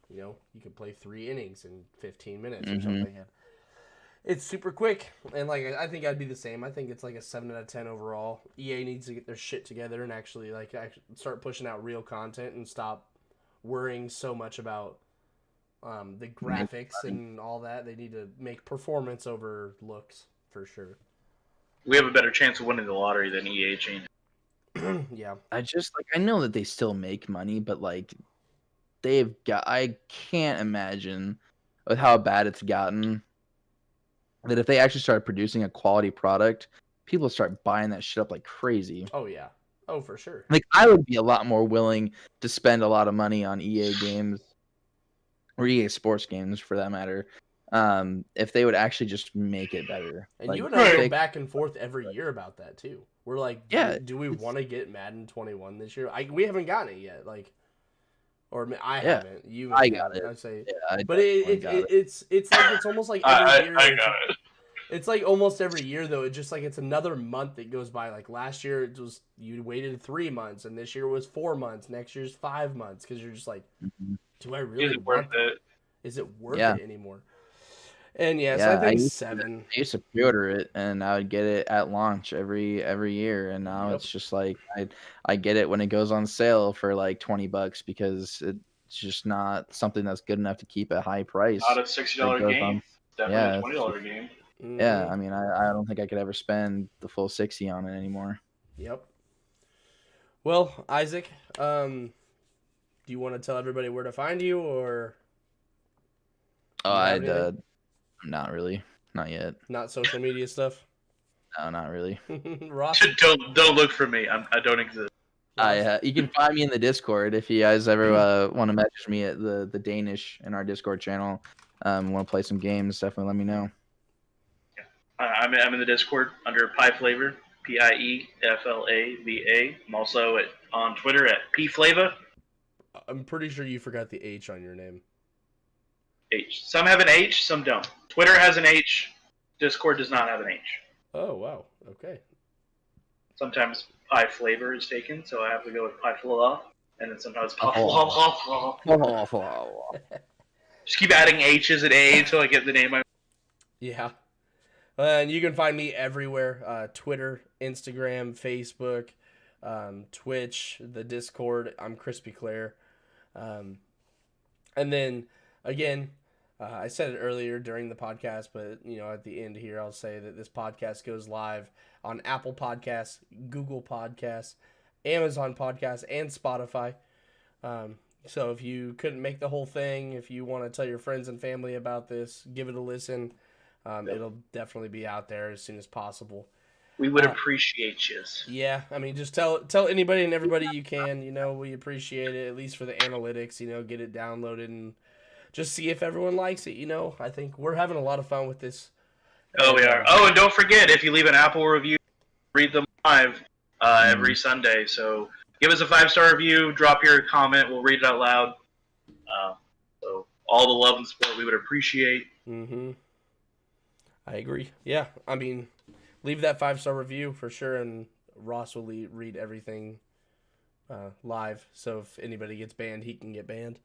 you can play 3 innings in 15 minutes or something. It's super quick, and I think I'd be the same. I think it's like a 7 out of 10 overall. EA needs to get their shit together and actually start pushing out real content and stop worrying so much about the graphics and all that. They need to make performance over looks for sure. We have a better chance of winning the lottery than EA changing. Yeah. I know that they still make money, but I can't imagine with how bad it's gotten that if they actually started producing a quality product, people start buying that shit up like crazy. Oh yeah. Oh, for sure. Like I would be a lot more willing to spend a lot of money on EA games or EA Sports games for that matter, if they would actually just make it better. And Like, you and I go fix- back and forth every year about that too. We're like, Yeah, do we it's- want to get Madden 21 this year? We haven't gotten it yet. Like, or I Yeah. haven't. You, I got it. I'd say, yeah, I but definitely got it. it's like it's almost like every year. I got it. It's like almost every year though. It's just like it's another month that goes by. Like last year, it was you waited 3 months, and this year was 4 months. Next year's 5 months because you're just like, do I really Is it worth want that? it? Is it worth Yeah. it anymore? And yeah, so Yeah, I I think used 7. I used to pre-order it, and I would get it at launch every year, and now Yep. it's just like I get it when it goes on sale for like $20 because it's just not something that's good enough to keep at high price. Not a $60 It goes game. on- Definitely yeah, a $20 game. Yeah, I mean, I don't think I could ever spend the full 60 on it anymore. Yep. Well, Isaac, do you want to tell everybody where to find you, or Oh, You have I'd anything? not really, not yet. not social media stuff? No, not really. Ross, Don't look for me. I don't exist. You can find me in the Discord if you guys ever want to message me at the Danish in our Discord channel. Want to play some games? Definitely let me know. I'm in the Discord under Pie Flavor, PIEFLAVA. I'm also on Twitter at PFlava. I'm pretty sure you forgot the H on your name. H. Some have an H, some don't. Twitter has an H. Discord does not have an H. Oh wow. Okay. Sometimes Pie Flavor is taken, so I have to go with Pie Flavor. And then sometimes Pie Oh. Flavor. Just keep adding H's and A until I get the name. Yeah. And you can find me everywhere: Twitter, Instagram, Facebook, Twitch, the Discord. I'm Crispy Claire. And then again, I said it earlier during the podcast, but at the end here, I'll say that this podcast goes live on Apple Podcasts, Google Podcasts, Amazon Podcasts, and Spotify. So if you couldn't make the whole thing, if you want to tell your friends and family about this, give it a listen. It'll definitely be out there as soon as possible. We would appreciate you. Yeah, I mean, just tell anybody and everybody you can. We appreciate it, at least for the analytics. Get it downloaded and just see if everyone likes it. I think we're having a lot of fun with this. Oh, we are. Oh, and don't forget, if you leave an Apple review, read them live every Sunday. So give us a 5-star review, drop your comment, we'll read it out loud. So all the love and support we would appreciate. Mm-hmm. I agree. Yeah, I mean, leave that 5-star review for sure, and Ross will read everything live. So if anybody gets banned, he can get banned.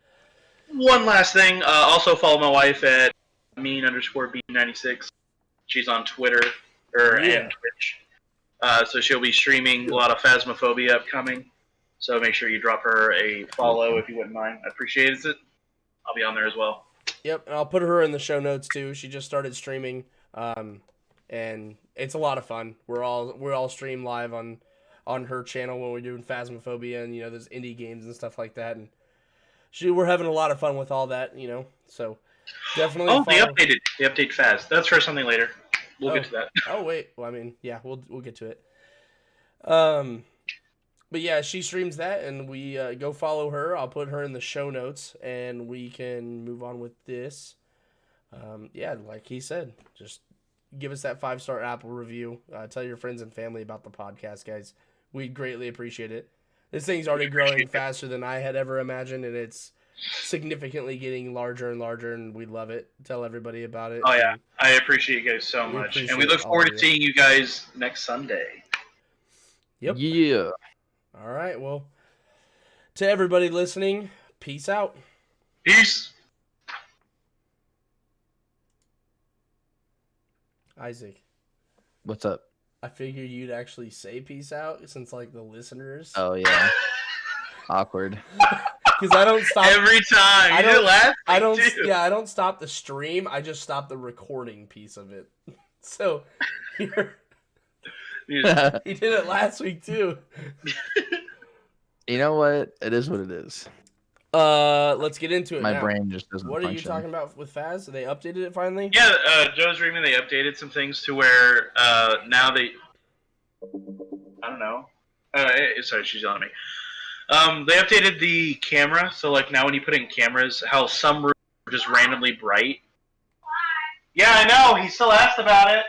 One last thing. Also follow my wife at mean_B96. She's on Twitter and Twitch. So she'll be streaming a lot of Phasmophobia upcoming. So make sure you drop her a follow if you wouldn't mind. I appreciate it. I'll be on there as well. Yep, and I'll put her in the show notes too. She just started streaming, and it's a lot of fun. We're all stream live on her channel when we're doing Phasmophobia and those indie games and stuff like that. And we're having a lot of fun with all that. So definitely. Oh, they updated Phas. That's for something later. We'll get to that. Oh wait, well I mean yeah, we'll get to it. But yeah, she streams that, and we go follow her. I'll put her in the show notes, and we can move on with this. Yeah, like he said, just give us that 5-star Apple review. Tell your friends and family about the podcast, guys. We'd greatly appreciate it. This thing's already growing faster than I had ever imagined, and it's significantly getting larger and larger, and we love it. Tell everybody about it. Oh yeah, I appreciate you guys so We much, and appreciate we look all forward of to you. seeing you guys next Sunday. Yep. Yeah. All right, well, to everybody listening, peace out. Peace. Isaac, What's up? I figured you'd actually say peace out since, the listeners. Oh yeah. Awkward. Because I don't stop. Every time. I You did don't- last I don't. week, too. Yeah, I don't stop the stream. I just stop the recording piece of it. So, here, You- he did it last week too. You know what? It is what it is. Let's get into it. My now. brain just doesn't What are you function. talking about with Faz? They updated it finally. Yeah, Joe's reading. They updated some things to where now they. I don't know. Sorry, she's yelling at me. They updated the camera, so now when you put in cameras, how some rooms just randomly bright. Yeah, I know. He still asked about it.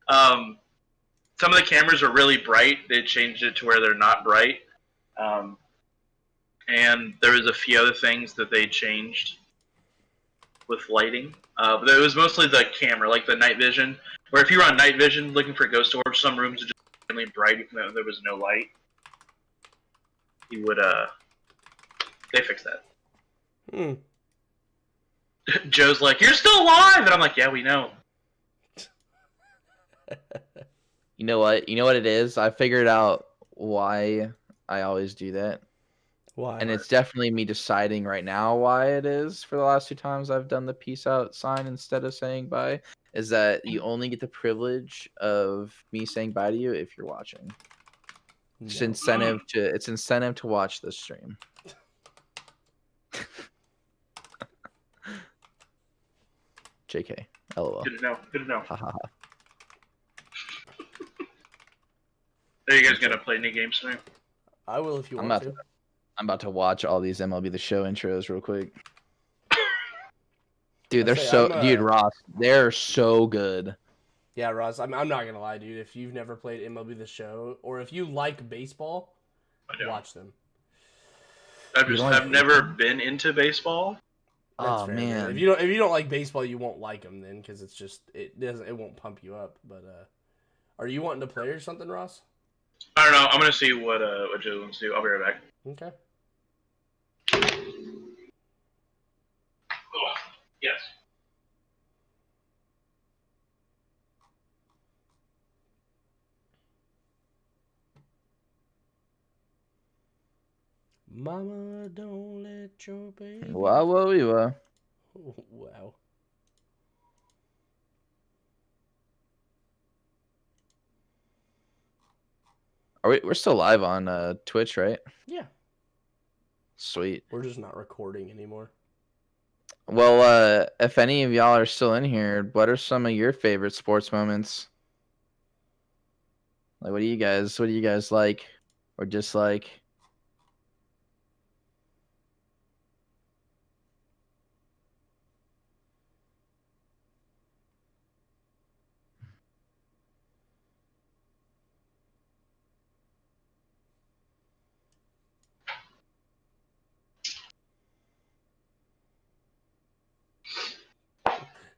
Some of the cameras are really bright. They changed it to where they're not bright. And there was a few other things that they changed with lighting. But it was mostly the camera, like the night vision. Where if you were on night vision looking for ghost orbs, some rooms are just really bright even though there was no light. You would, they fixed that. Joe's like, "You're still alive!" And I'm like, "Yeah, we know." You know what? You know what it is? I figured out why I always do that. Why? And it's definitely me deciding right now why it is for the last 2 times I've done the peace out sign instead of saying bye. Is that you only get the privilege of me saying bye to you if you're watching. It's incentive to watch this stream. JK. LOL. Good to know. Good to know. Haha. Are you guys gonna play any games tonight? I will if you I'm want to. I'm about to watch all these MLB The Show intros real quick. Dude, dude, Ross, they're so good. Yeah, Ross, I'm not gonna lie, dude. If you've never played MLB The Show, or if you like baseball, watch them. I've never been into baseball. Oh fair, man. If you don't like baseball, you won't like them then, because it's just it won't pump you up. But are you wanting to play or something, Ross? I don't know. I'm gonna see what Joe wants to do. I'll be right back. Okay. Oh, yes. Mama, don't let your baby. Wow, wow. Wow. We're still live on Twitch, right? Yeah. Sweet. We're just not recording anymore. Well, if any of y'all are still in here, what are some of your favorite sports moments? Like, what do you guys like or dislike?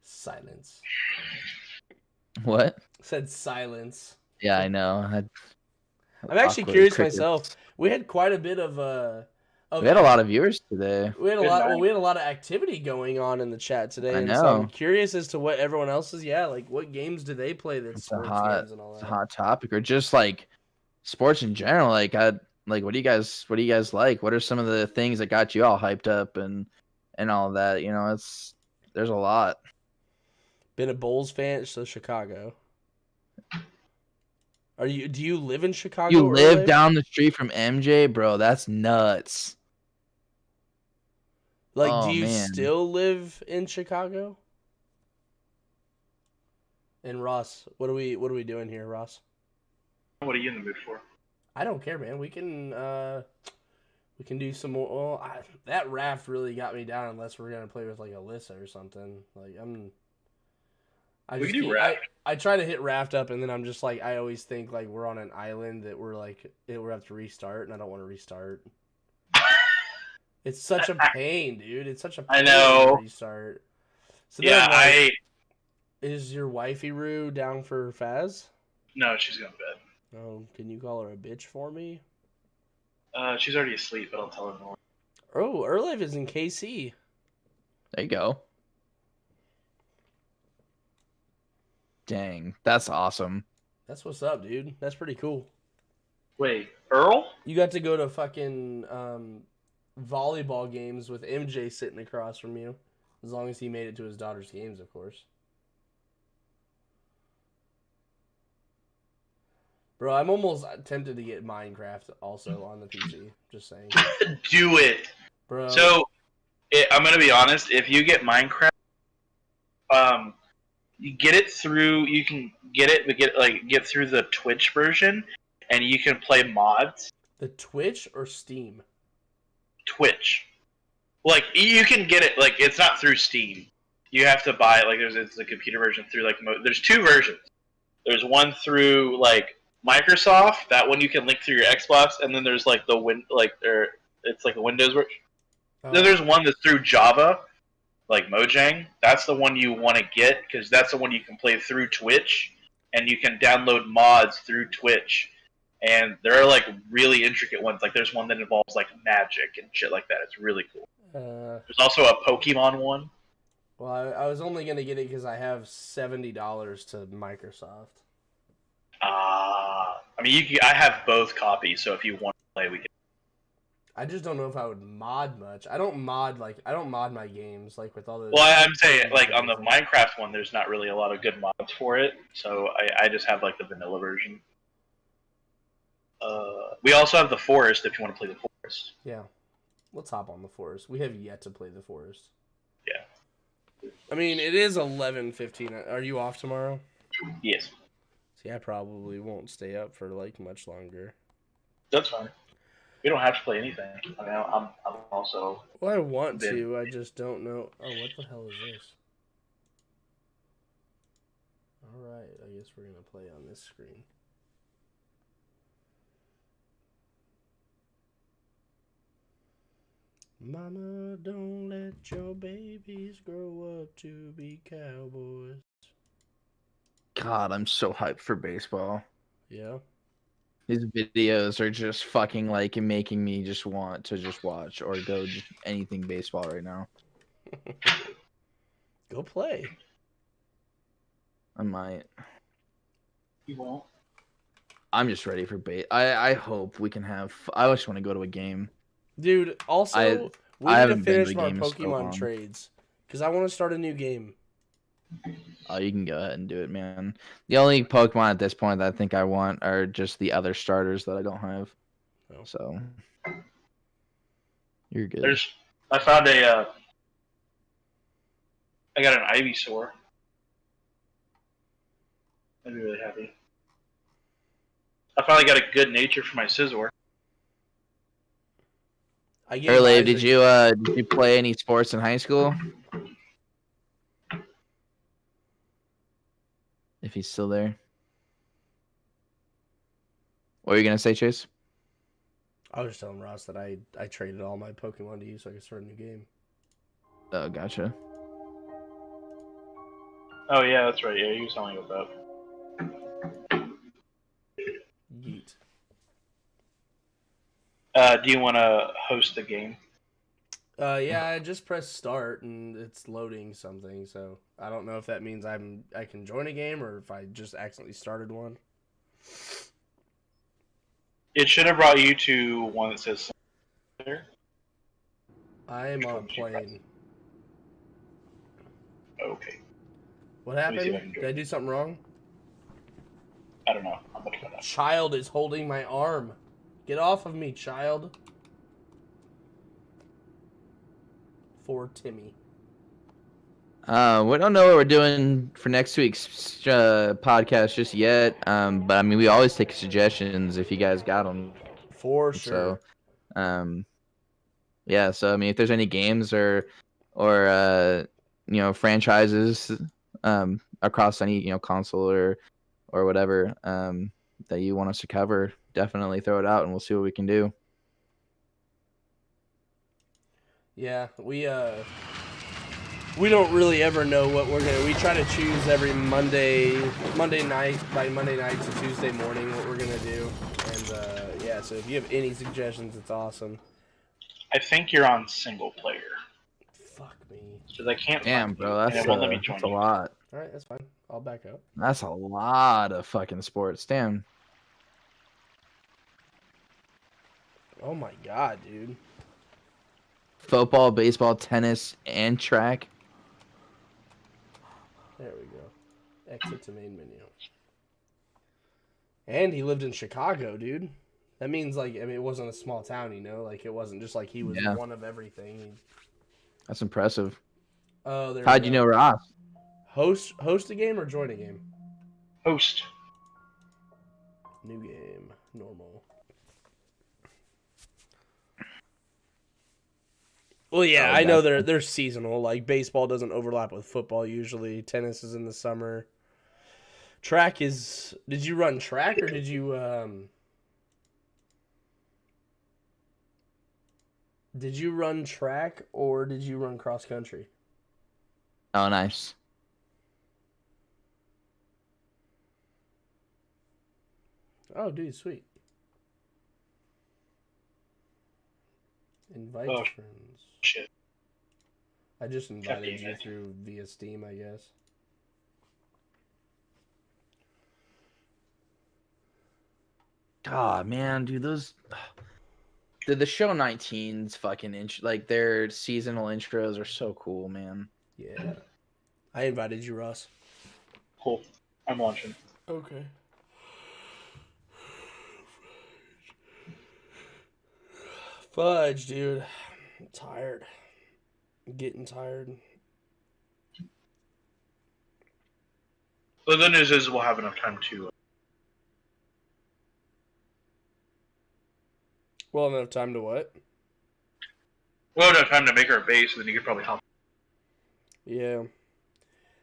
Silence. What? Said silence. Yeah, I know. I'm actually Awkward curious crickets. myself. We had quite a bit of We had a lot of viewers today. we had a Good lot. night. Well, we had a lot of activity going on in the chat today, I and so know. I'm curious as to what everyone else is. Yeah, like what games do they play that's It's a sports hot, games and all it's a that? hot topic, or just like sports in general. Like, what do you guys like? What are some of the things that got you all hyped up and all of that? You know, there's a lot. Been a Bulls fan, so Chicago. Do you live in Chicago? You or live down the street from MJ, bro. That's nuts. Like, Oh, do you man. still live in Chicago? And Ross, what are we doing here, Ross? What are you in the mood for? I don't care, man. We can do some more. Well, that raft really got me down. Unless we're gonna play with like Alyssa or something. Like We can do raft. I try to hit raft up, and then I'm just like I always think like we're on an island that we're have to restart, and I don't want to restart. It's such a pain, dude. It's such a pain I know. to restart. So Yeah, then, like, is your wifey Rue down for Faz? No, she's going to bed. Oh, can you call her a bitch for me? She's already asleep, but I'll tell her more. Oh, Erlife is in KC. There you go. Dang, that's awesome. That's what's up, dude. That's pretty cool. Wait, Earl? You got to go to fucking volleyball games with MJ sitting across from you. As long as he made it to his daughter's games, of course. Bro, I'm almost tempted to get Minecraft also on the PC. Just saying. Do it. Bro. So, I'm going to be honest. If you get Minecraft, you get it through. You can get it, but get through the Twitch version, and you can play mods. The Twitch or Steam? Twitch. Like you can get it. Like it's not through Steam. You have to buy it. Like it's a computer version through like there's two versions. There's one through like Microsoft. That one you can link through your Xbox, and then there's like it's like a Windows version. Oh, Then there's one that's through Java, like Mojang. That's the one you want to get because that's the one you can play through Twitch, and you can download mods through Twitch. And there are like really intricate ones. Like there's one that involves like magic and shit like that. It's really cool. There's also a Pokemon one. well, I was only gonna get it because I have $70 to Microsoft. I mean, I have both copies, so if you want to play, we can. I just don't know if I would mod much. I don't mod my games like with all the. Well, I'm saying like on the Minecraft one, there's not really a lot of good mods for it, so I just have like the vanilla version. We also have the Forest if you want to play the Forest. Yeah, let's hop on the Forest. We have yet to play the Forest. Yeah. I mean, it is 11:15. Are you off tomorrow? Yes, See, I probably won't stay up for like much longer. that's fine. We don't have to play anything. I mean, I'm also. Well, I want to. I just don't know. Oh, what the hell is this? All right, I guess we're gonna play on this screen. Mama, don't let your babies grow up to be cowboys. God, I'm so hyped for baseball. Yeah. His videos are just fucking like making me just want to just watch or go just anything baseball right now. Go play. I might. You won't. I'm just ready for I hope we can have. I just want to go to a game. Dude, also, I we need to haven't been to finish a our game in so Pokemon long. trades. Because I want to start a new game. Oh, you can go ahead and do it, man. The only Pokemon at this point that I think I want are just the other starters that I don't have. Oh. So you're good. I found I got an Ivysaur. I'd be really happy. I finally got a good nature for my Scizor. I gave Early, Isaac- did you play any sports in high school? If he's still there. What are you gonna say, Chase? I was just telling Ross that I traded all my Pokemon to you so I could start a new game. Oh, gotcha. Oh yeah, that's right. Yeah, you was telling me about that. Yeet. Do you want to host the game? Yeah, I just pressed start and it's loading something, so I don't know if that means I can join a game or if I just accidentally started one. It should have brought you to one that says there. I am on a plane. Okay. What me see if I happened? can Did I do something wrong? I don't know. I'm about to find out. Child is holding my arm. Get off of me, child. For Timmy. We don't know what we're doing for next week's podcast just yet. But I mean, we always take suggestions if you guys got them. For sure. So, yeah. So I mean, if there's any games or franchises across any console or whatever that you want us to cover, definitely throw it out and we'll see what we can do. Yeah, we don't really ever know what we're gonna. We try to choose every Monday night to Tuesday morning what we're gonna do, and yeah. So if you have any suggestions, it's awesome. I think you're on single player Fuck me. because I can't. Damn, find bro, you, that's and it won't let me join a you. lot. All right, that's fine. I'll back up. That's a lot of fucking sports. Damn. Oh my god, dude. Football, baseball, tennis, and track. There we go. Exit to main menu. And he lived in Chicago, dude. That means it wasn't a small town, like it wasn't just like he was Yeah. one of everything. That's impressive. Oh, there. How'd we you go. know Ross? Host a game or join a game? Host. New game, normal. Well, yeah, Oh, I know that's- they're seasonal. Like baseball doesn't overlap with football usually. Tennis is in the summer. Track is. Did you run track or did you Did you run track or did you run cross country? Oh, nice. Oh, dude, sweet. Invite Oh, friends. Shit. I just invited damn you it. through via Steam, I guess. God, man, dude, those. The show 19's fucking like their seasonal intros are so cool, man. Yeah. I invited you, Ross. Cool. I'm watching. Okay. Fudge, dude. I'm tired. I'm getting tired. The good news is we'll have enough time to. Well, enough time to what? We'll have enough time to make our base, and then you could probably hop. Yeah.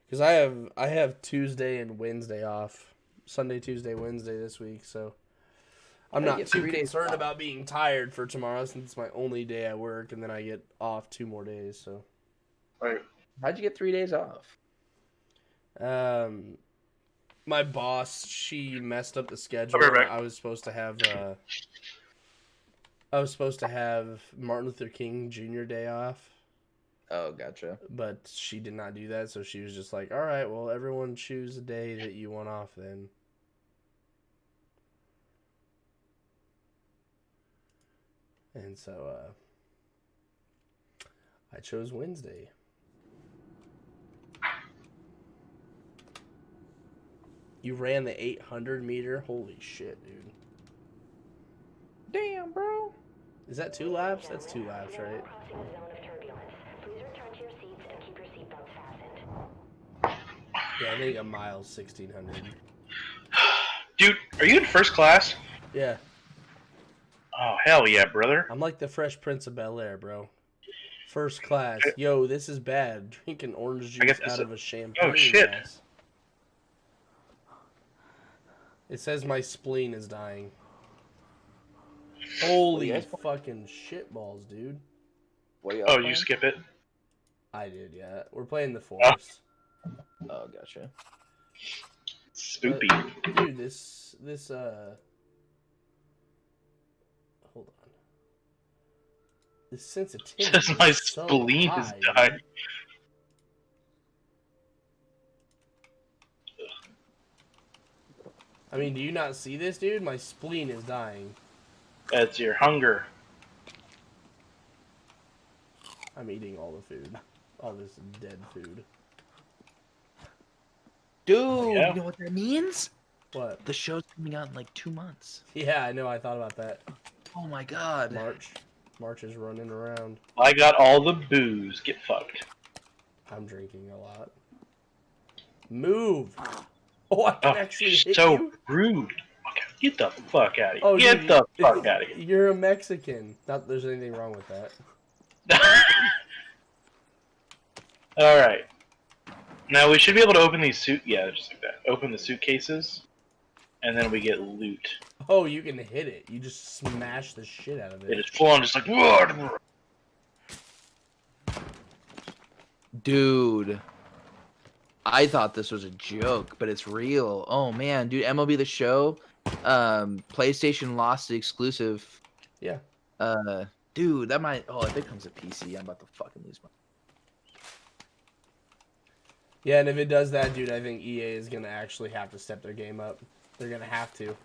Because I have Tuesday and Wednesday off. Sunday, Tuesday, Wednesday this week, so I'm I not get too 3 days concerned off. about being tired for tomorrow since it's my only day at work, and then I get off 2 more days, so. Right. How'd you get 3 days off? My boss, she messed up the schedule. I'll be right back. I was supposed to have Martin Luther King Jr. Day off, Oh, gotcha. but she did not do that, so she was just like, all right, well, everyone choose a day that you want off then. And so, I chose Wednesday. You ran the 800 meter? Holy shit, dude. Damn, bro. Is that 2 laps? That's 2 laps, right? Yeah, I think a mile's 1600. Dude, are you in first class? Yeah, Oh, hell yeah, brother. I'm like the Fresh Prince of Bel-Air, bro. First class. Yo, this is bad. Drinking orange I juice get this- out of a champagne shit. glass. It says my spleen is dying. Holy Yes. fucking shitballs, dude. What are you Oh, playing? you skip it? I did, yeah. We're playing the Forest. Oh, gotcha. Spoopy. Dude, this hold on. This sensitivity Says my is so spleen high, is dude. dying. I mean, do you not see this, dude? My spleen is dying. That's your hunger. I'm eating all the food. All this dead food. Dude, Yeah. you know what that means? What? The show's coming out in like 2 months. Yeah, I know. I thought about that. Oh my god. March. March is running around. I got all the booze. Get fucked. I'm drinking a lot. Move! Oh, I can Oh, actually you're hit so you? rude. Okay, get the fuck out of here. Oh, Get dude, the fuck out of here. You're a Mexican. Not that there's anything wrong with that. Alright. Now we should be able to open these yeah, just like that. Open the suitcases, and then we get loot. Oh, you can hit it. You just smash the shit out of It it. is full on just like, whoa. Dude. I thought this was a joke, but it's real. Oh man, dude, MLB The Show, PlayStation lost the exclusive. Yeah. Dude, that might. Oh, if it comes to PC, I'm about to fucking lose my. Yeah, and if it does that, dude, I think EA is going to actually have to step their game up. They're going to have to.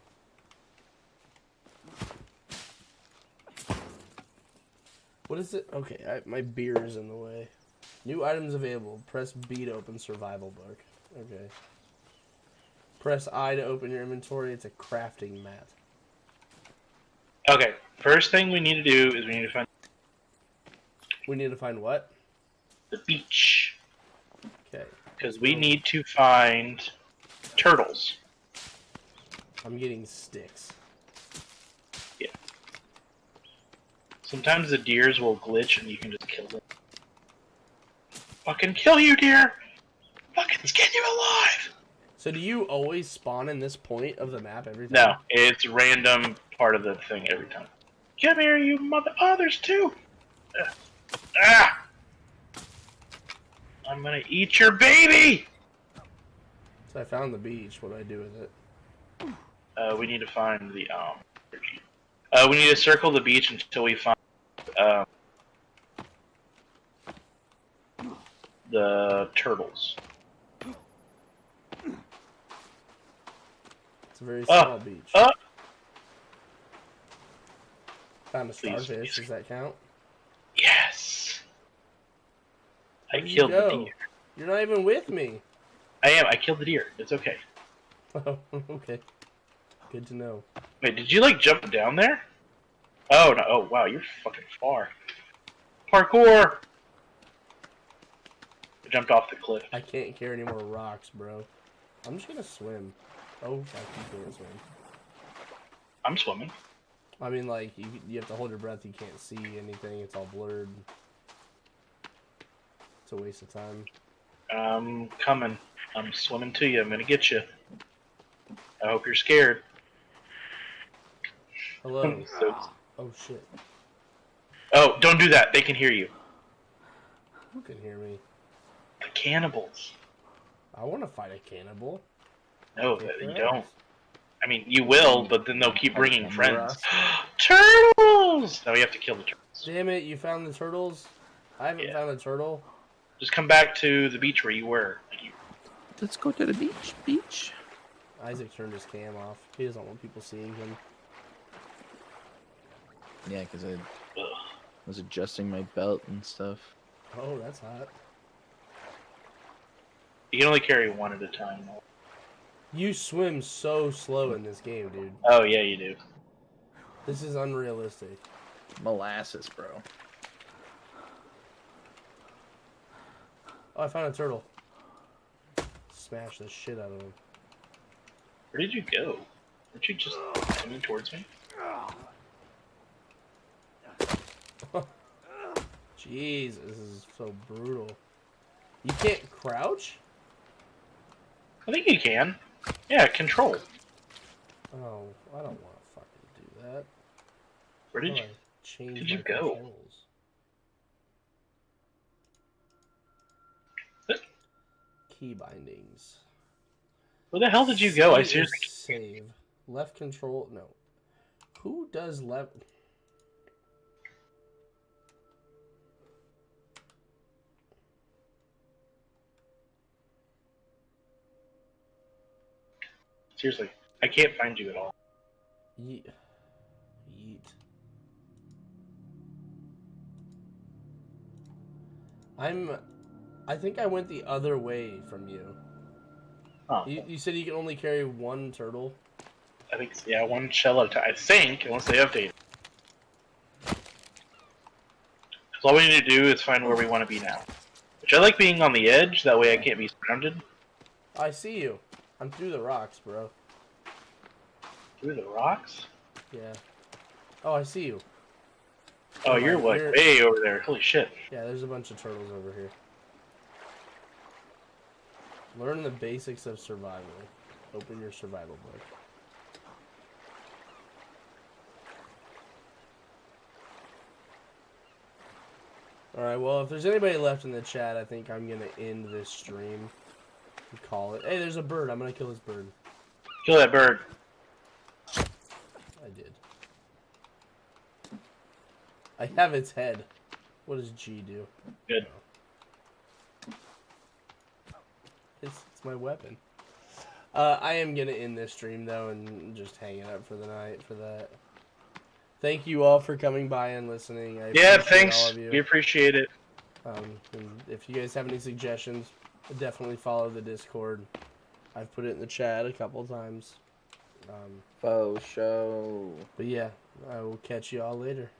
What is it? Okay, my beer is in the way. New items available. Press B to open survival book. Okay. Press I to open your inventory. It's a crafting mat. Okay, first thing we need to do is we need to find We need to find what? the beach. Okay. Because we need to find turtles. I'm getting sticks. So Sometimes the deers will glitch and you can just kill them. Fucking kill you, deer! Fucking skin you alive! So do you always spawn in this point of the map every time? No, it's random part of the thing every time. Come here, you mother. Oh, there's two! Ah! I'm gonna eat your baby! So I found the beach. What do I do with it? We need to find the, we need to circle the beach until we find, the turtles. It's a very small beach. Found a Please. starfish. Does that count? Yes! I Where'd you killed the go? deer. You're not even with me. I am. I killed the deer. It's okay. Oh, okay. Good to know. Wait, did you like jump down there? Oh no! Oh wow, you're fucking far. Parkour! I jumped off the cliff. I can't carry any more rocks, bro. I'm just gonna swim. Oh, fuck, you can't swim. I'm swimming. I mean, like, you have to hold your breath. You can't see anything. It's all blurred. It's a waste of time. I'm coming. I'm swimming to you. I'm gonna get you. I hope you're scared. Hello. So- Oh, shit. oh, don't do that. They can hear you. Who can hear me? The cannibals. I want to fight a cannibal. No, Kick you their don't. ass. I mean, you will, but then they'll keep bringing Camera. friends. Turtles! Now we have to kill the turtles. Damn it, you found the turtles? I haven't Yeah. found a turtle. Just come back to the beach where you were. Let's go to the beach. Isaac turned his cam off. He doesn't want people seeing him. Yeah, because I Ugh. was adjusting my belt and stuff. Oh, that's hot. You can only carry one at a time. You swim so slow in this game, dude. Oh, yeah, you do. This is unrealistic. Molasses, bro. Oh, I found a turtle. Smash the shit out of him. Where did you go? Weren't you just coming towards me? Jeez, this is so brutal. You can't crouch? I think you can. Yeah, control. Oh, I don't want to fucking do that. Where did How you... do I change did you my go? controls? Key bindings. Where the hell did you go? I C seriously... is save. Left control. No. Who does left? Seriously, I can't find you at all. Yeet. Yeet. I think I went the other way from you. Oh, You said you can only carry one turtle. I think, yeah, one shell at a time. I think, unless they update it. So all we need to do is find where we want to be now. Which I like being on the edge, that way I can't be surrounded. I see you. I'm through the rocks, bro. Through the rocks? Yeah. Oh, I see you. Oh, you're like You're- way over there. Holy shit. Yeah, there's a bunch of turtles over here. Learn the basics of survival. Open your survival book. Alright, well, if there's anybody left in the chat, I think I'm going to end this stream and call it. Hey, there's a bird. I'm going to kill this bird. Kill that bird. I did. I have its head. What does G do? Good. It's my weapon. I am going to end this stream, though, and just hang it up for the night for that. Thank you all for coming by and listening. I Yeah, appreciate thanks. all of you. We appreciate it. And if you guys have any suggestions, definitely follow the Discord. I've put it in the chat a couple times. Faux show. But yeah, I will catch you all later.